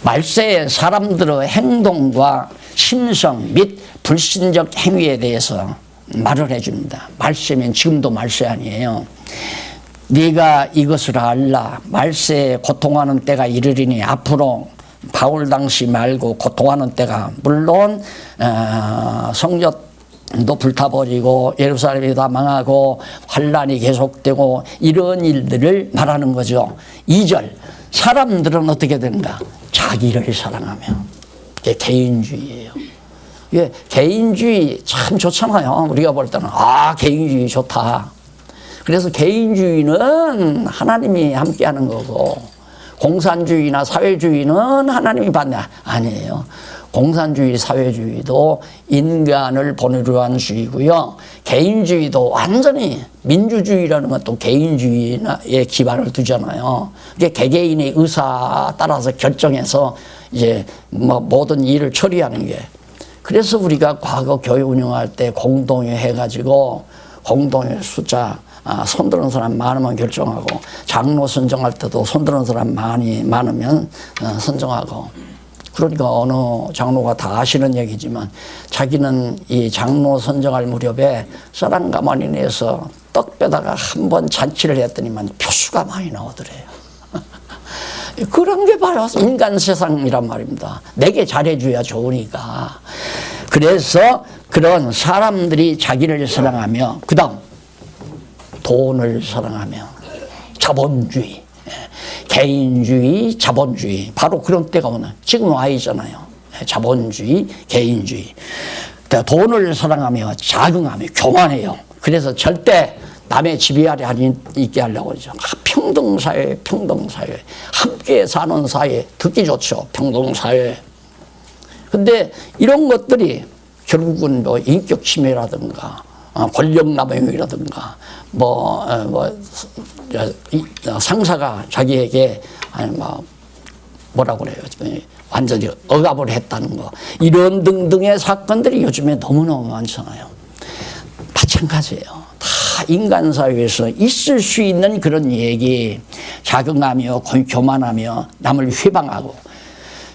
말세의 사람들의 행동과 심성 및 불신적 행위에 대해서 말을 해줍니다. 말세면 지금도 말세 아니에요. 네가 이것을 알라. 말세에 고통하는 때가 이르리니 앞으로 바울 당시 말고 고통하는 때가 물론 성전도 불타버리고 예루살렘이 다 망하고 환란이 계속되고 이런 일들을 말하는 거죠. 2절 사람들은 어떻게 되는가? 자기를 사랑하며. 이게 개인주의예요. 이게 개인주의 참 좋잖아요. 우리가 볼 때는 개인주의 좋다. 그래서 개인주의는 하나님이 함께하는 거고 공산주의나 사회주의는 하나님이 받냐? 아니에요. 공산주의, 사회주의도 인간을 본으로 한 주의고요. 개인주의도 완전히 민주주의라는 것도 개인주의에 기반을 두잖아요. 이게 개개인의 의사 따라서 결정해서 이제 뭐 모든 일을 처리하는 게. 그래서 우리가 과거 교회 운영할 때 공동회 해가지고 공동회 숫자 손드는 사람 많으면 결정하고 장로 선정할 때도 손드는 사람 많으면 선정하고. 그러니까 어느 장로가 다 아시는 얘기지만 자기는 이 장로 선정할 무렵에 쌀한 가마니 내서 떡 빼다가 한번 잔치를 했더니만 표수가 많이 나오더래요. 그런 게 바로 인간 세상이란 말입니다. 내게 잘해줘야 좋으니까. 그래서 그런 사람들이 자기를 사랑하며 그 다음 돈을 사랑하며 자본주의, 개인주의, 자본주의 바로 그런 때가 오는 지금 와 있잖아요. 자본주의, 개인주의. 돈을 사랑하며 자긍하며 교만해요. 그래서 절대 남의 지배 아래 있게 하려고 하죠. 평등사회, 평등사회. 함께 사는 사회, 듣기 좋죠. 평등사회. 근데 이런 것들이 결국은 뭐 인격 침해라든가, 권력 남용이라든가, 상사가 자기에게, 뭐라고 그래요. 완전히 억압을 했다는 거. 이런 등등의 사건들이 요즘에 너무너무 많잖아요. 마찬가지예요. 다 인간 사회에서 있을 수 있는 그런 얘기, 자극하며 교만하며 남을 회방하고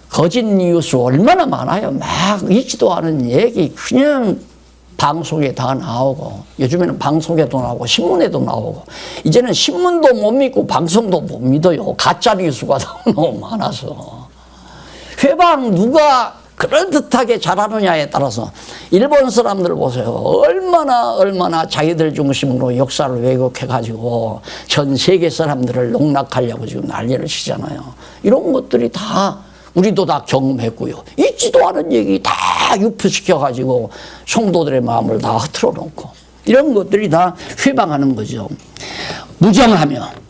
거짓 뉴스 얼마나 많아요. 막 있지도 않은 얘기 그냥 방송에 다 나오고, 요즘에는 방송에도 나오고 신문에도 나오고, 이제는 신문도 못 믿고 방송도 못 믿어요. 가짜 뉴스가 너무 많아서. 회방 누가 그럴듯하게 잘하느냐에 따라서 일본 사람들 보세요. 얼마나 자기들 중심으로 역사를 왜곡해가지고 전 세계 사람들을 농락하려고 지금 난리를 치잖아요. 이런 것들이 다 우리도 다 경험했고요. 있지도 않은 얘기 다 유포시켜가지고 성도들의 마음을 다 흐트러 놓고, 이런 것들이 다 회방하는 거죠. 무정하며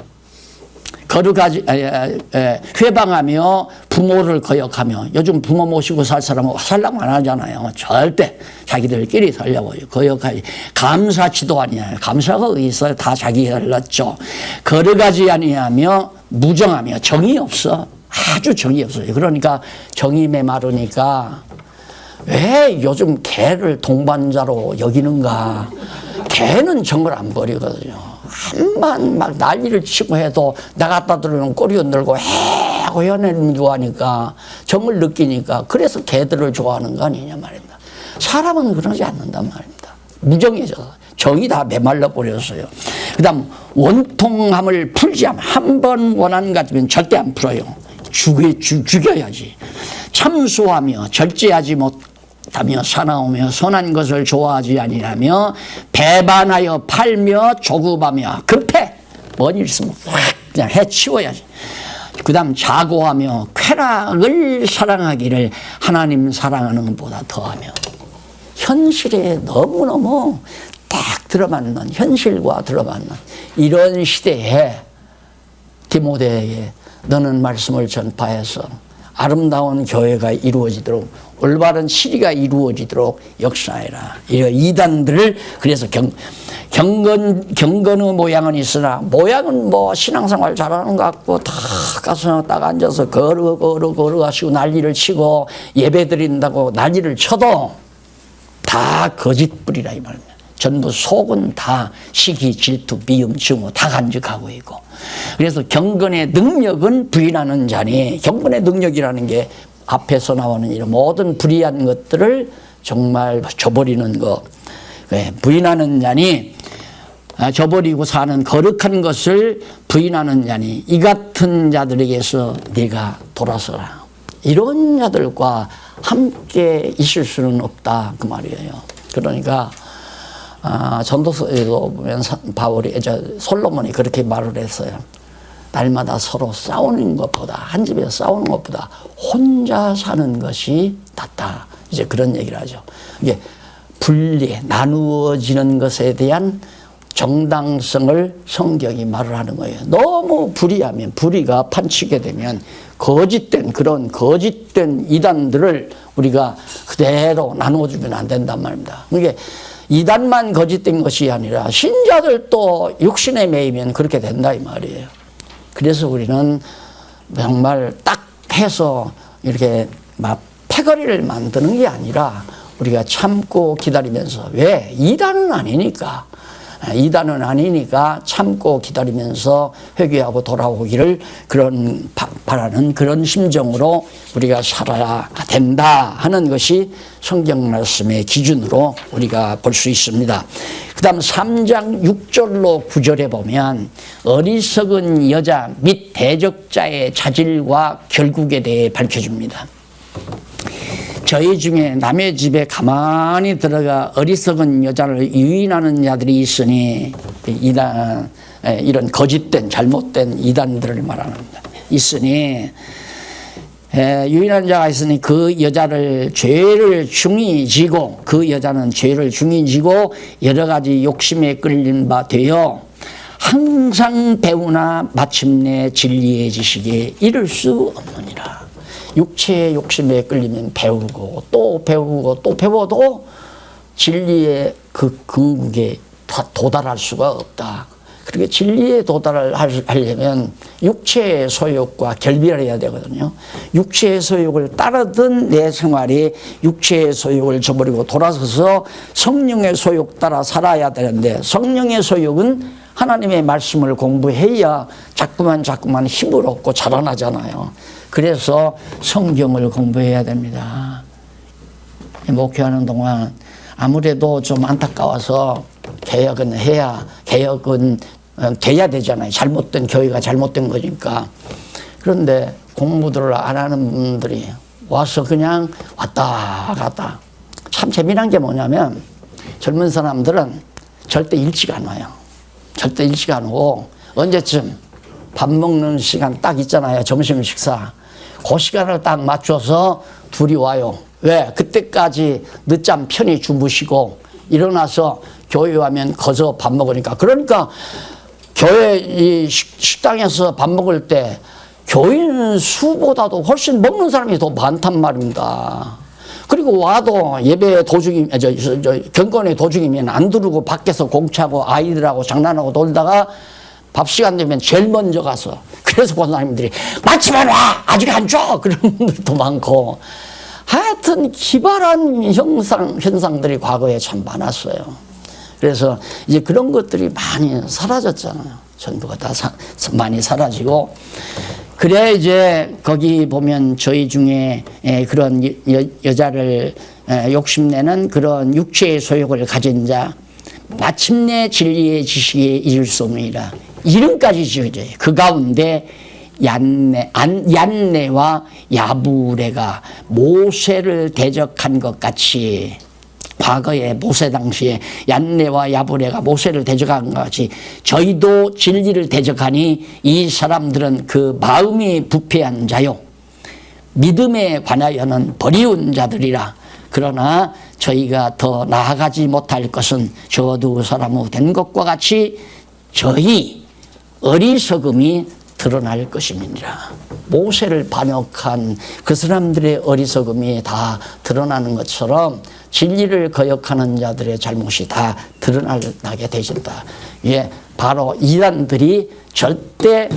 회방하며 부모를 거역하며, 요즘 부모 모시고 살 사람은 살라고 안 하잖아요. 절대 자기들끼리 살려고 거역하지. 감사치도 아니에요. 감사가 어디 있어요? 다 자기가 흘렀죠. 거룩하지 아니하며 무정하며, 정이 없어. 아주 정이 없어요. 그러니까 정이 메마르니까 왜 요즘 개를 동반자로 여기는가. 개는 정을 안 버리거든요. 한번 막 난리를 치고 해도 나 갖다 들으면 꼬리 흔들고 해고 해내는 줄 아니까, 정을 느끼니까, 그래서 개들을 좋아하는 거 아니냐 말입니다. 사람은 그러지 않는단 말입니다. 무정해져서 정이 다 메말라 버렸어요. 그 다음 원통함을 풀지 않으면, 한 번 원한 가지면 절대 안 풀어요. 죽여야지. 참소하며 절제하지 못하며 사나우며 선한 것을 좋아하지 아니하며 배반하여 팔며 조급하며 급해. 뭔 일 있으면 확 그냥 해치워야지. 그 다음 자고하며 쾌락을 사랑하기를 하나님 사랑하는 것보다 더하며. 현실에 너무너무 딱 들어맞는, 현실과 들어맞는 이런 시대에 디모데에게 너는 말씀을 전파해서 아름다운 교회가 이루어지도록, 올바른 시리가 이루어지도록 역사해라. 이단들을, 그래서 경건의 모양은 있으나, 모양은 뭐 신앙생활 잘하는 것 같고 다 가서 딱 앉아서 걸어가시고 난리를 치고 예배 드린다고 난리를 쳐도 다 거짓불이라 이 말입니다. 전부 속은 다 시기, 질투, 미움, 증오 다 간직하고 있고. 그래서 경건의 능력은 부인하는 자니, 경건의 능력이라는 게 앞에서 나오는 이런 모든 불의한 것들을 정말 저버리는 것, 부인하는 자니, 저버리고 사는 거룩한 것을 부인하는 자니 이 같은 자들에게서 네가 돌아서라. 이런 자들과 함께 있을 수는 없다 그 말이에요. 그러니까 전도서에도 보면 솔로몬이 그렇게 말을 했어요. 날마다 서로 싸우는 것보다, 한 집에서 싸우는 것보다 혼자 사는 것이 낫다. 이제 그런 얘기를 하죠. 이게 분리, 나누어지는 것에 대한 정당성을 성경이 말을 하는 거예요. 너무 불의하면, 불의가 판치게 되면 거짓된 이단들을 우리가 그대로 나누어주면 안 된단 말입니다. 그게 이단만 거짓된 것이 아니라 신자들도 육신에 매이면 그렇게 된다 이 말이에요. 그래서 우리는 정말 딱 해서 이렇게 막 패거리를 만드는 게 아니라 우리가 참고 기다리면서, 왜? 이단은 아니니까 참고 기다리면서 회개하고 돌아오기를 바라는 그런 심정으로 우리가 살아야 된다 하는 것이 성경 말씀의 기준으로 우리가 볼 수 있습니다. 그 다음 3장 6절로 9절에 보면 어리석은 여자 및 대적자의 자질과 결국에 대해 밝혀줍니다. 저희 중에 남의 집에 가만히 들어가 어리석은 여자를 유인하는 자들이 있으니, 이런 거짓된 잘못된 이단들을 말합니다. 있으니 유일한 자가 있으니 그 여자를 죄를 중히 지고 그 여자는 죄를 중히 지고 여러 가지 욕심에 끌린 바 되어 항상 배우나 마침내 진리의 지식에 이를 수 없느니라. 육체의 욕심에 끌리면 배우고 또 배우고 또 배워도 진리의 그 궁극에 도달할 수가 없다. 그렇게 진리에 도달하려면 육체의 소욕과 결비를 해야 되거든요. 육체의 소욕을 따르던 내 생활이 육체의 소욕을 저버리고 돌아서서 성령의 소욕 따라 살아야 되는데, 성령의 소욕은 하나님의 말씀을 공부해야 자꾸만 힘을 얻고 자라나잖아요. 그래서 성경을 공부해야 됩니다. 목회하는 동안 아무래도 좀 안타까워서 개혁은 돼야 되잖아요. 잘못된 교회가 잘못된 거니까. 그런데 공부들을 안 하는 분들이 와서 그냥 왔다 갔다. 참 재미난 게 뭐냐면 젊은 사람들은 절대 일찍 안 와요. 절대 일찍 안 오고 언제쯤 밥 먹는 시간 딱 있잖아요. 점심 식사. 그 시간을 딱 맞춰서 둘이 와요. 왜? 그때까지 늦잠 편히 주무시고 일어나서 교회 와면 거기서 밥 먹으니까. 그러니까 교회 이 식당에서 밥 먹을 때 교인 수보다도 훨씬 먹는 사람이 더 많단 말입니다. 그리고 와도 예배 도중이, 경건의 도중이면 안 두르고 밖에서 공차고 아이들하고 장난하고 놀다가 밥 시간 되면 제일 먼저 가서, 그래서 권사님들이 마치면 와! 아직 안 줘! 그런 분들도 많고. 하여튼 기발한 현상들이 과거에 참 많았어요. 그래서 이제 그런 것들이 많이 사라졌잖아요. 전부가 다 많이 사라지고. 그래 이제 거기 보면 저희 중에 그런 여자를 욕심내는 그런 육체의 소욕을 가진 자 마침내 진리의 지식에 이를 수 없느니라. 이름까지 지어져요. 그 가운데 얀네와 야부레가 모세를 대적한 것 같이, 과거에 모세 당시에 얀네와 야부레가 모세를 대적한 것 같이 저희도 진리를 대적하니 이 사람들은 그 마음이 부패한 자요 믿음에 관하여는 버리운 자들이라. 그러나 저희가 더 나아가지 못할 것은 저 두 사람 된 것과 같이 저희 어리석음이 드러날 것입니다. 모세를 반역한 그 사람들의 어리석음이 다 드러나는 것처럼 진리를 거역하는 자들의 잘못이 다 드러나게 되신다. 예, 바로 이단들이 절대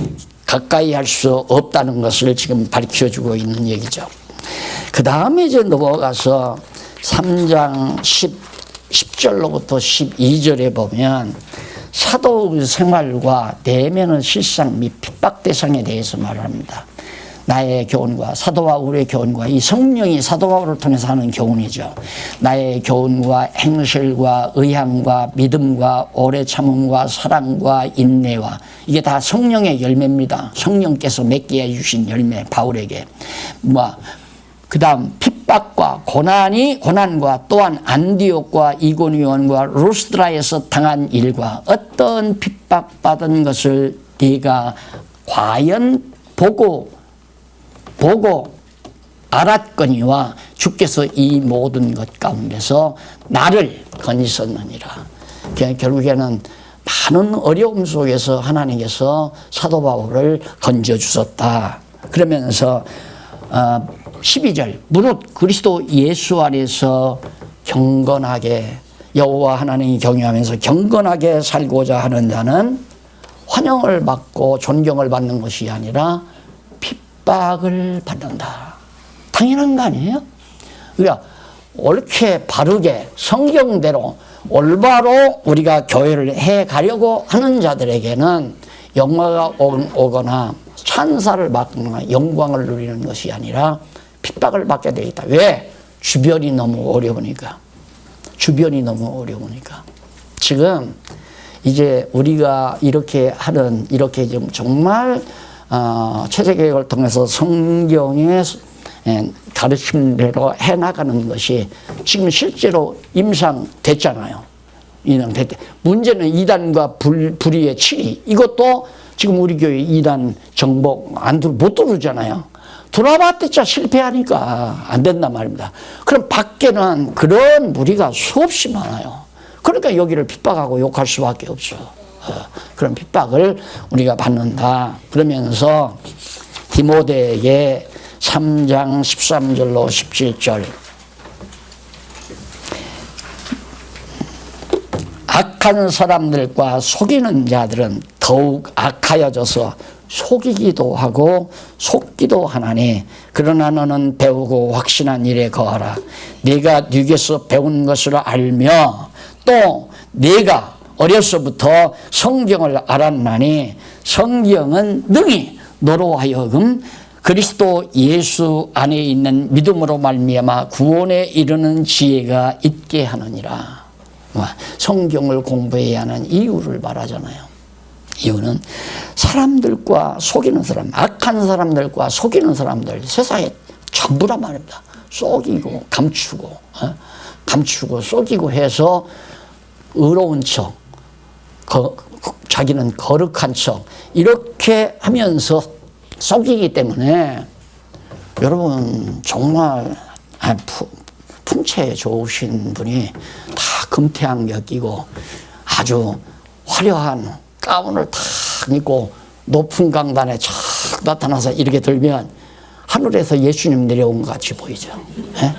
가까이 할 수 없다는 것을 지금 밝혀주고 있는 얘기죠. 그 다음에 이제 넘어가서 3장 10절로부터 12절에 보면 사도의 생활과 내면의 실상 및 핍박 대상에 대해서 말합니다. 나의 교훈과 사도와 우리의 교훈과 이 성령이 사도 바울을 통해서 하는 교훈이죠. 나의 교훈과 행실과 의향과 믿음과 오래 참음과 사랑과 인내와, 이게 다 성령의 열매입니다. 성령께서 맺게 해주신 열매, 바울에게. 그 다음 핍박과 고난과 또한 안디옥과 이고니온과 루스드라에서 당한 일과 어떤 핍박받은 것을 네가 과연 보고 알았거니와 주께서 이 모든 것 가운데서 나를 건지셨느니라. 결국에는 많은 어려움 속에서 하나님께서 사도 바울을 건져주셨다. 그러면서 12절 무릇 그리스도 예수 안에서 경건하게 여호와 하나님이 경외하면서 경건하게 살고자 하는 자는 환영을 받고 존경을 받는 것이 아니라 핍박을 받는다. 당연한 거 아니에요? 그러니까 옳게 바르게 성경대로 올바로 우리가 교회를 해가려고 하는 자들에게는 영화가 오거나 찬사를 받거나 영광을 누리는 것이 아니라 핍박을 받게 되어 있다. 왜? 주변이 너무 어려우니까. 지금 이제 우리가 이렇게 좀 정말 체제개혁을 통해서 성경의 가르침대로 해나가는 것이 지금 실제로 임상됐잖아요. 문제는 이단과 불의의 7위. 이것도 지금 우리 교회 이단 정복 못 들어오잖아요. 들어봤자 실패하니까 안 된단 말입니다. 그럼 밖에는 그런 무리가 수없이 많아요. 그러니까 여기를 핍박하고 욕할 수밖에 없죠. 그런 핍박을 우리가 받는다. 그러면서 디모데에게 3장 13절로 17절 악한 사람들과 속이는 자들은 더욱 악하여져서 속이기도 하고 속기도 하나니 그러나 너는 배우고 확신한 일에 거하라. 네가 네게서 배운 것을 알며 또 네가 어려서부터 성경을 알았나니 성경은 능히 너로 하여금 그리스도 예수 안에 있는 믿음으로 말미암아 구원에 이르는 지혜가 있게 하느니라. 성경을 공부해야 하는 이유를 말하잖아요. 이유는 사람들과 속이는 사람, 악한 사람들과 속이는 사람들 세상에 전부란 말입니다. 속이고 감추고 속이고 해서 의로운 척, 자기는 거룩한 척 이렇게 하면서 속이기 때문에 여러분 정말 풍채 좋으신 분이 다 금태한 끼고 아주 화려한 가운을 탁 입고 높은 강단에 쫙 나타나서 이렇게 들면 하늘에서 예수님 내려온 것 같이 보이죠. 네?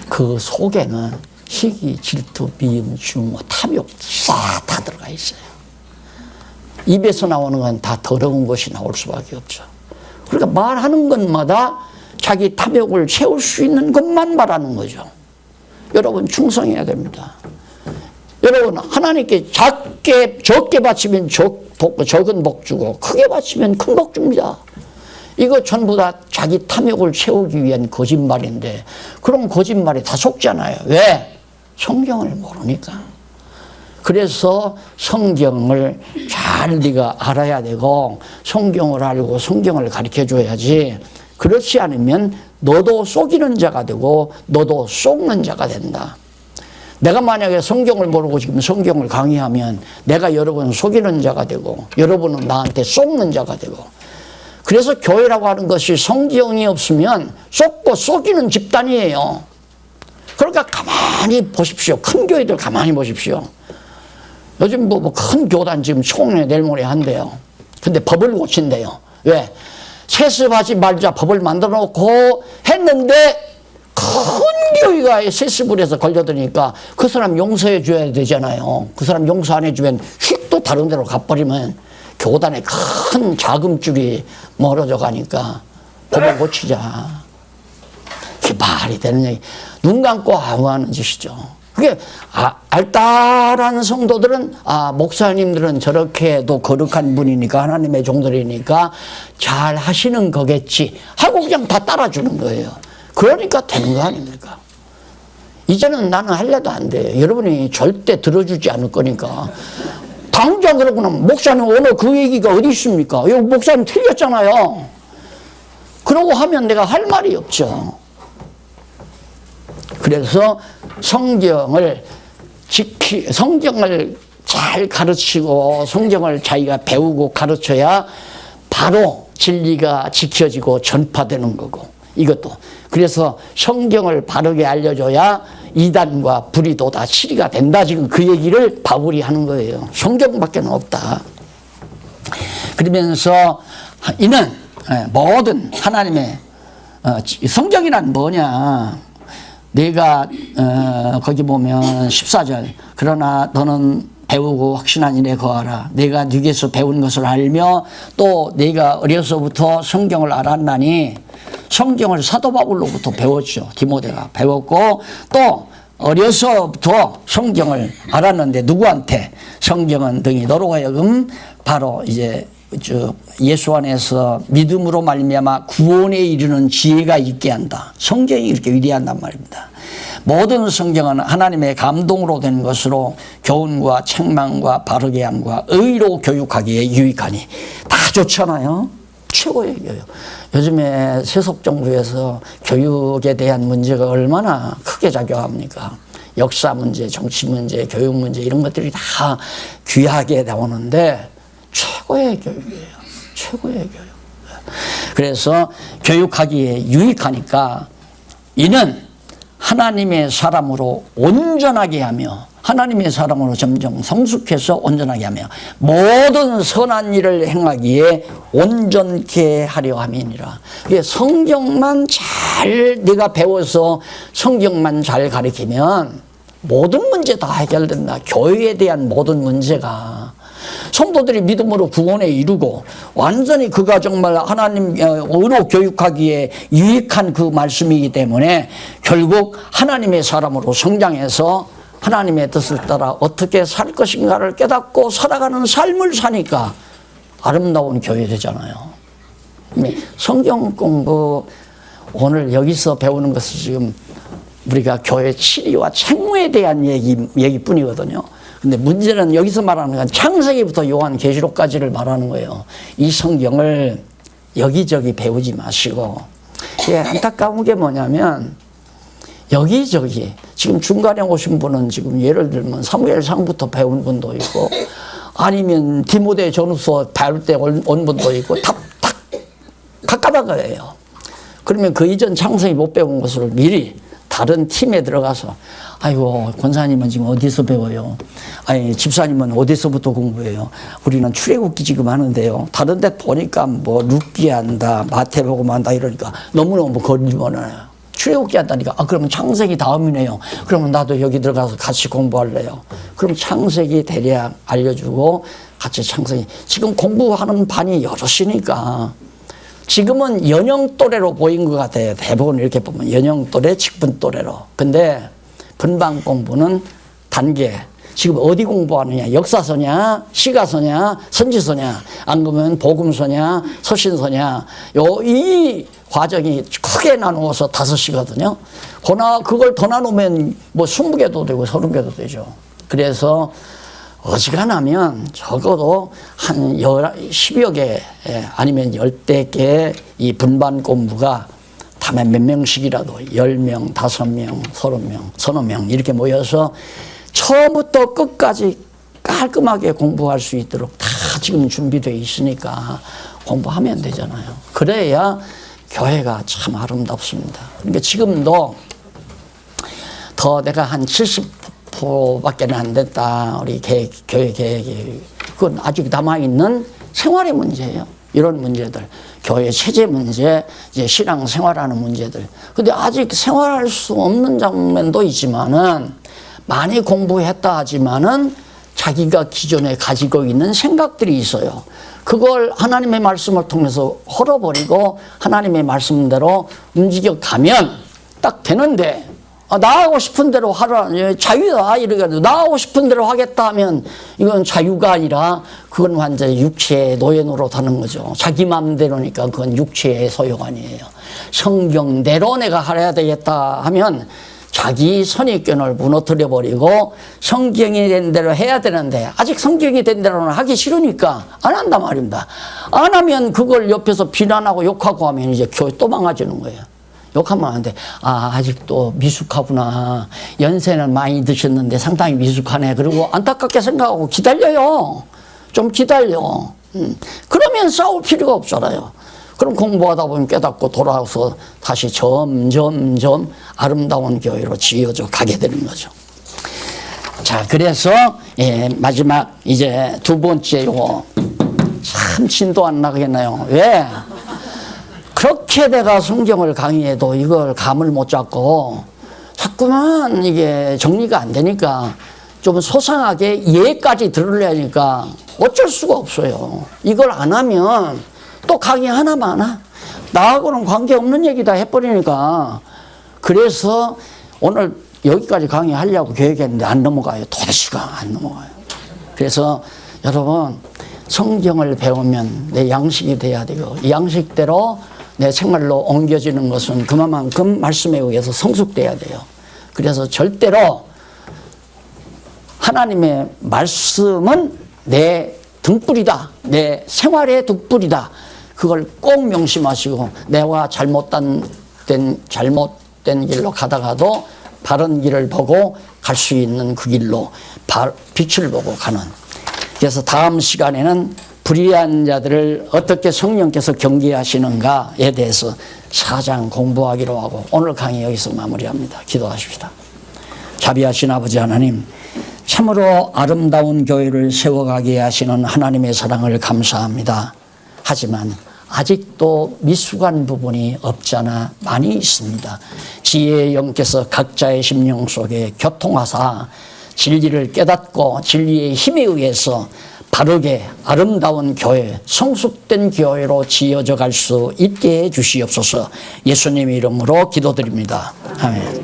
그 속에는 시기, 질투, 미움, 중어, 탐욕 싹 다 들어가 있어요. 입에서 나오는 건 다 더러운 것이 나올 수밖에 없죠. 그러니까 말하는 것마다 자기 탐욕을 채울 수 있는 것만 말하는 거죠. 여러분 충성해야 됩니다. 여러분 하나님께 적게 바치면 적은 복 주고 크게 바치면 큰 복 줍니다. 이거 전부 다 자기 탐욕을 채우기 위한 거짓말인데 그런 거짓말이 다 속잖아요. 왜? 성경을 모르니까. 그래서 성경을 잘 네가 알아야 되고 성경을 알고 성경을 가르쳐 줘야지. 그렇지 않으면 너도 속이는 자가 되고 너도 속는 자가 된다. 내가 만약에 성경을 모르고 지금 성경을 강의하면 내가 여러분 속이는 자가 되고 여러분은 나한테 속는 자가 되고 그래서 교회라고 하는 것이 성경이 없으면 속고 속이는 집단이에요. 그러니까 가만히 보십시오. 큰 교회들 가만히 보십시오. 요즘 뭐 큰 교단 지금 총회 내일 모레 한대요. 근데 법을 고친대요. 왜? 세습하지 말자 법을 만들어 놓고 했는데 큰 교회가 세습을 해서 걸려드니까 그 사람 용서해 줘야 되잖아요. 그 사람 용서 안 해주면 휙 또 다른 데로 가버리면 교단에 큰 자금줄이 멀어져 가니까 법을 고치자. 그게 말이 되는 얘기. 눈 감고 아우하는 짓이죠. 그게 알뜰한 성도들은 목사님들은 저렇게도 거룩한 분이니까 하나님의 종들이니까 잘 하시는 거겠지 하고 그냥 다 따라주는 거예요. 그러니까 되는 거 아닙니까? 이제는 나는 할래도 안 돼요. 여러분이 절대 들어주지 않을 거니까. 당장 그러고는 목사님 오늘 그 얘기가 어디 있습니까? 여기 목사님 틀렸잖아요. 그러고 하면 내가 할 말이 없죠. 그래서 성경을 잘 가르치고 성경을 자기가 배우고 가르쳐야 바로 진리가 지켜지고 전파되는 거고 이것도 그래서 성경을 바르게 알려줘야 이단과 불의도 다 치리가 된다. 지금 그 얘기를 바울이 하는 거예요. 성경밖에 없다. 그러면서 이는 모든 하나님의 성경이란 뭐냐. 내가 거기 보면 14절 그러나 너는 배우고 확신한 일에 거하라. 내가 네게서 배운 것을 알며 또 내가 어려서부터 성경을 알았나니 성경을 사도 바울로부터 배웠죠. 디모데가 배웠고 또 어려서부터 성경을 알았는데 누구한테? 성경은 등이 너로 하여금 바로 이제 예수 안에서 믿음으로 말미암아 구원에 이르는 지혜가 있게 한다. 성경이 이렇게 위대한단 말입니다. 모든 성경은 하나님의 감동으로 된 것으로 교훈과 책망과 바르게 함과 의로 교육하기에 유익하니 다 좋잖아요. 최고의 교육. 요즘에 세속정부에서 교육에 대한 문제가 얼마나 크게 작용합니까? 역사 문제, 정치 문제, 교육 문제 이런 것들이 다 귀하게 나오는데 최고의 교육이에요. 최고의 교육. 그래서 교육하기에 유익하니까 이는 하나님의 사람으로 온전하게 하며 하나님의 사람으로 점점 성숙해서 온전하게 하며 모든 선한 일을 행하기에 온전케 하려 함이니라. 성경만 잘 네가 배워서 성경만 잘 가르치면 모든 문제 다 해결된다. 교회에 대한 모든 문제가 성도들이 믿음으로 구원에 이르고 완전히 그가 정말 하나님으로 교육하기에 유익한 그 말씀이기 때문에 결국 하나님의 사람으로 성장해서 하나님의 뜻을 따라 어떻게 살 것인가를 깨닫고 살아가는 삶을 사니까 아름다운 교회 되잖아요. 성경 공부 오늘 여기서 배우는 것은 지금 우리가 교회 치리와 책무에 대한 얘기뿐이거든요. 근데 문제는 여기서 말하는 건 창세기부터 요한계시록까지를 말하는 거예요. 이 성경을 여기저기 배우지 마시고, 안타까운 게 뭐냐면 여기저기 지금 중간에 오신 분은 지금 예를 들면 사무엘상부터 배운 분도 있고 아니면 디모데 전후서 배울 때 온 분도 있고 다 각각한 거예요. 그러면 그 이전 창세기 못 배운 것을 미리 다른 팀에 들어가서 아이고 권사님은 지금 어디서 배워요? 아니 집사님은 어디서부터 공부해요? 우리는 출애굽기 지금 하는데요. 다른 데 보니까 뭐 룻기 한다, 마태복음 한다 이러니까 너무너무 거리지 많아요. 출애굽기 한다니까 그러면 창세기 다음이네요. 그러면 나도 여기 들어가서 같이 공부할래요. 그럼 창세기 대략 알려주고 같이 창세기 지금 공부하는 반이 여럿이니까 지금은 연령 또래로 보인 것 같아요. 대부분 이렇게 보면 연령 또래, 직분 또래로. 근데 분반 공부는 단계. 지금 어디 공부하느냐? 역사서냐? 시가서냐? 선지서냐? 안 그러면 복음서냐? 서신서냐? 이 과정이 크게 나누어서 5시거든요. 그걸 더 나누면 뭐 20개도 되고 30개도 되죠. 그래서 어지간하면 적어도 한 10여 개 아니면 10대 개 이 분반 공부가 다음에 몇 명씩이라도 10명, 5명, 30명, 서너 명 이렇게 모여서 처음부터 끝까지 깔끔하게 공부할 수 있도록 다 지금 준비되어 있으니까 공부하면 되잖아요. 그래야 교회가 참 아름답습니다. 그러니까 지금도 더 내가 한 70%밖에 안 됐다. 우리 교회 계획이. 그건 아직 남아있는 생활의 문제예요. 이런 문제들. 교회 체제 문제, 이제 신앙 생활하는 문제들. 근데 아직 생활할 수 없는 장면도 있지만은 많이 공부했다 하지만은 자기가 기존에 가지고 있는 생각들이 있어요. 그걸 하나님의 말씀을 통해서 헐어버리고 하나님의 말씀대로 움직여가면 딱 되는데 나 하고 싶은 대로 하라. 자유다. 이래가지고 나 하고 싶은 대로 하겠다 하면 이건 자유가 아니라 그건 완전히 육체의 노예 노릇하는 거죠. 자기 마음대로니까 그건 육체의 소용 아니에요. 성경대로 내가 해야 되겠다 하면 자기 선입견을 무너뜨려버리고 성경이 된 대로 해야 되는데 아직 성경이 된 대로는 하기 싫으니까 안 한단 말입니다. 안 하면 그걸 옆에서 비난하고 욕하고 하면 이제 교회 또 망가지는 거예요. 욕하면 안 돼. 아직도 미숙하구나. 연세는 많이 드셨는데 상당히 미숙하네. 그리고 안타깝게 생각하고 기다려요. 좀 기다려. 그러면 싸울 필요가 없잖아요. 그럼 공부하다 보면 깨닫고 돌아와서 다시 점점 아름다운 교회로 지어져 가게 되는 거죠. 자, 그래서 마지막 이제 두 번째 요거 참 진도 안 나가겠나요? 왜? 그렇게 내가 성경을 강의해도 이걸 감을 못 잡고 자꾸만 이게 정리가 안 되니까 좀 소상하게 예까지 들으려니까 어쩔 수가 없어요. 이걸 안 하면 또 강의 하나만 하나? 나하고는 관계없는 얘기 다 해버리니까 그래서 오늘 여기까지 강의하려고 계획했는데 안 넘어가요. 도대체가 안 넘어가요. 그래서 여러분 성경을 배우면 내 양식이 돼야 되고 이 양식대로 내 생활로 옮겨지는 것은 그만큼 말씀에 의해서 성숙돼야 돼요. 그래서 절대로 하나님의 말씀은 내 등불이다. 내 생활의 등불이다. 그걸 꼭 명심하시고 내가 잘못된 길로 가다가도 바른 길을 보고 갈 수 있는 그 길로 빛을 보고 가는. 그래서 다음 시간에는 불의한 자들을 어떻게 성령께서 경계하시는가에 대해서 4장 공부하기로 하고 오늘 강의 여기서 마무리합니다. 기도하십시다. 자비하신 아버지 하나님, 참으로 아름다운 교회를 세워가게 하시는 하나님의 사랑을 감사합니다. 하지만 아직도 미숙한 부분이 없잖아 많이 있습니다. 지혜의 영께서 각자의 심령 속에 교통하사 진리를 깨닫고 진리의 힘에 의해서 바르게 아름다운 교회, 성숙된 교회로 지어져 갈 수 있게 해 주시옵소서. 예수님의 이름으로 기도드립니다. 아멘.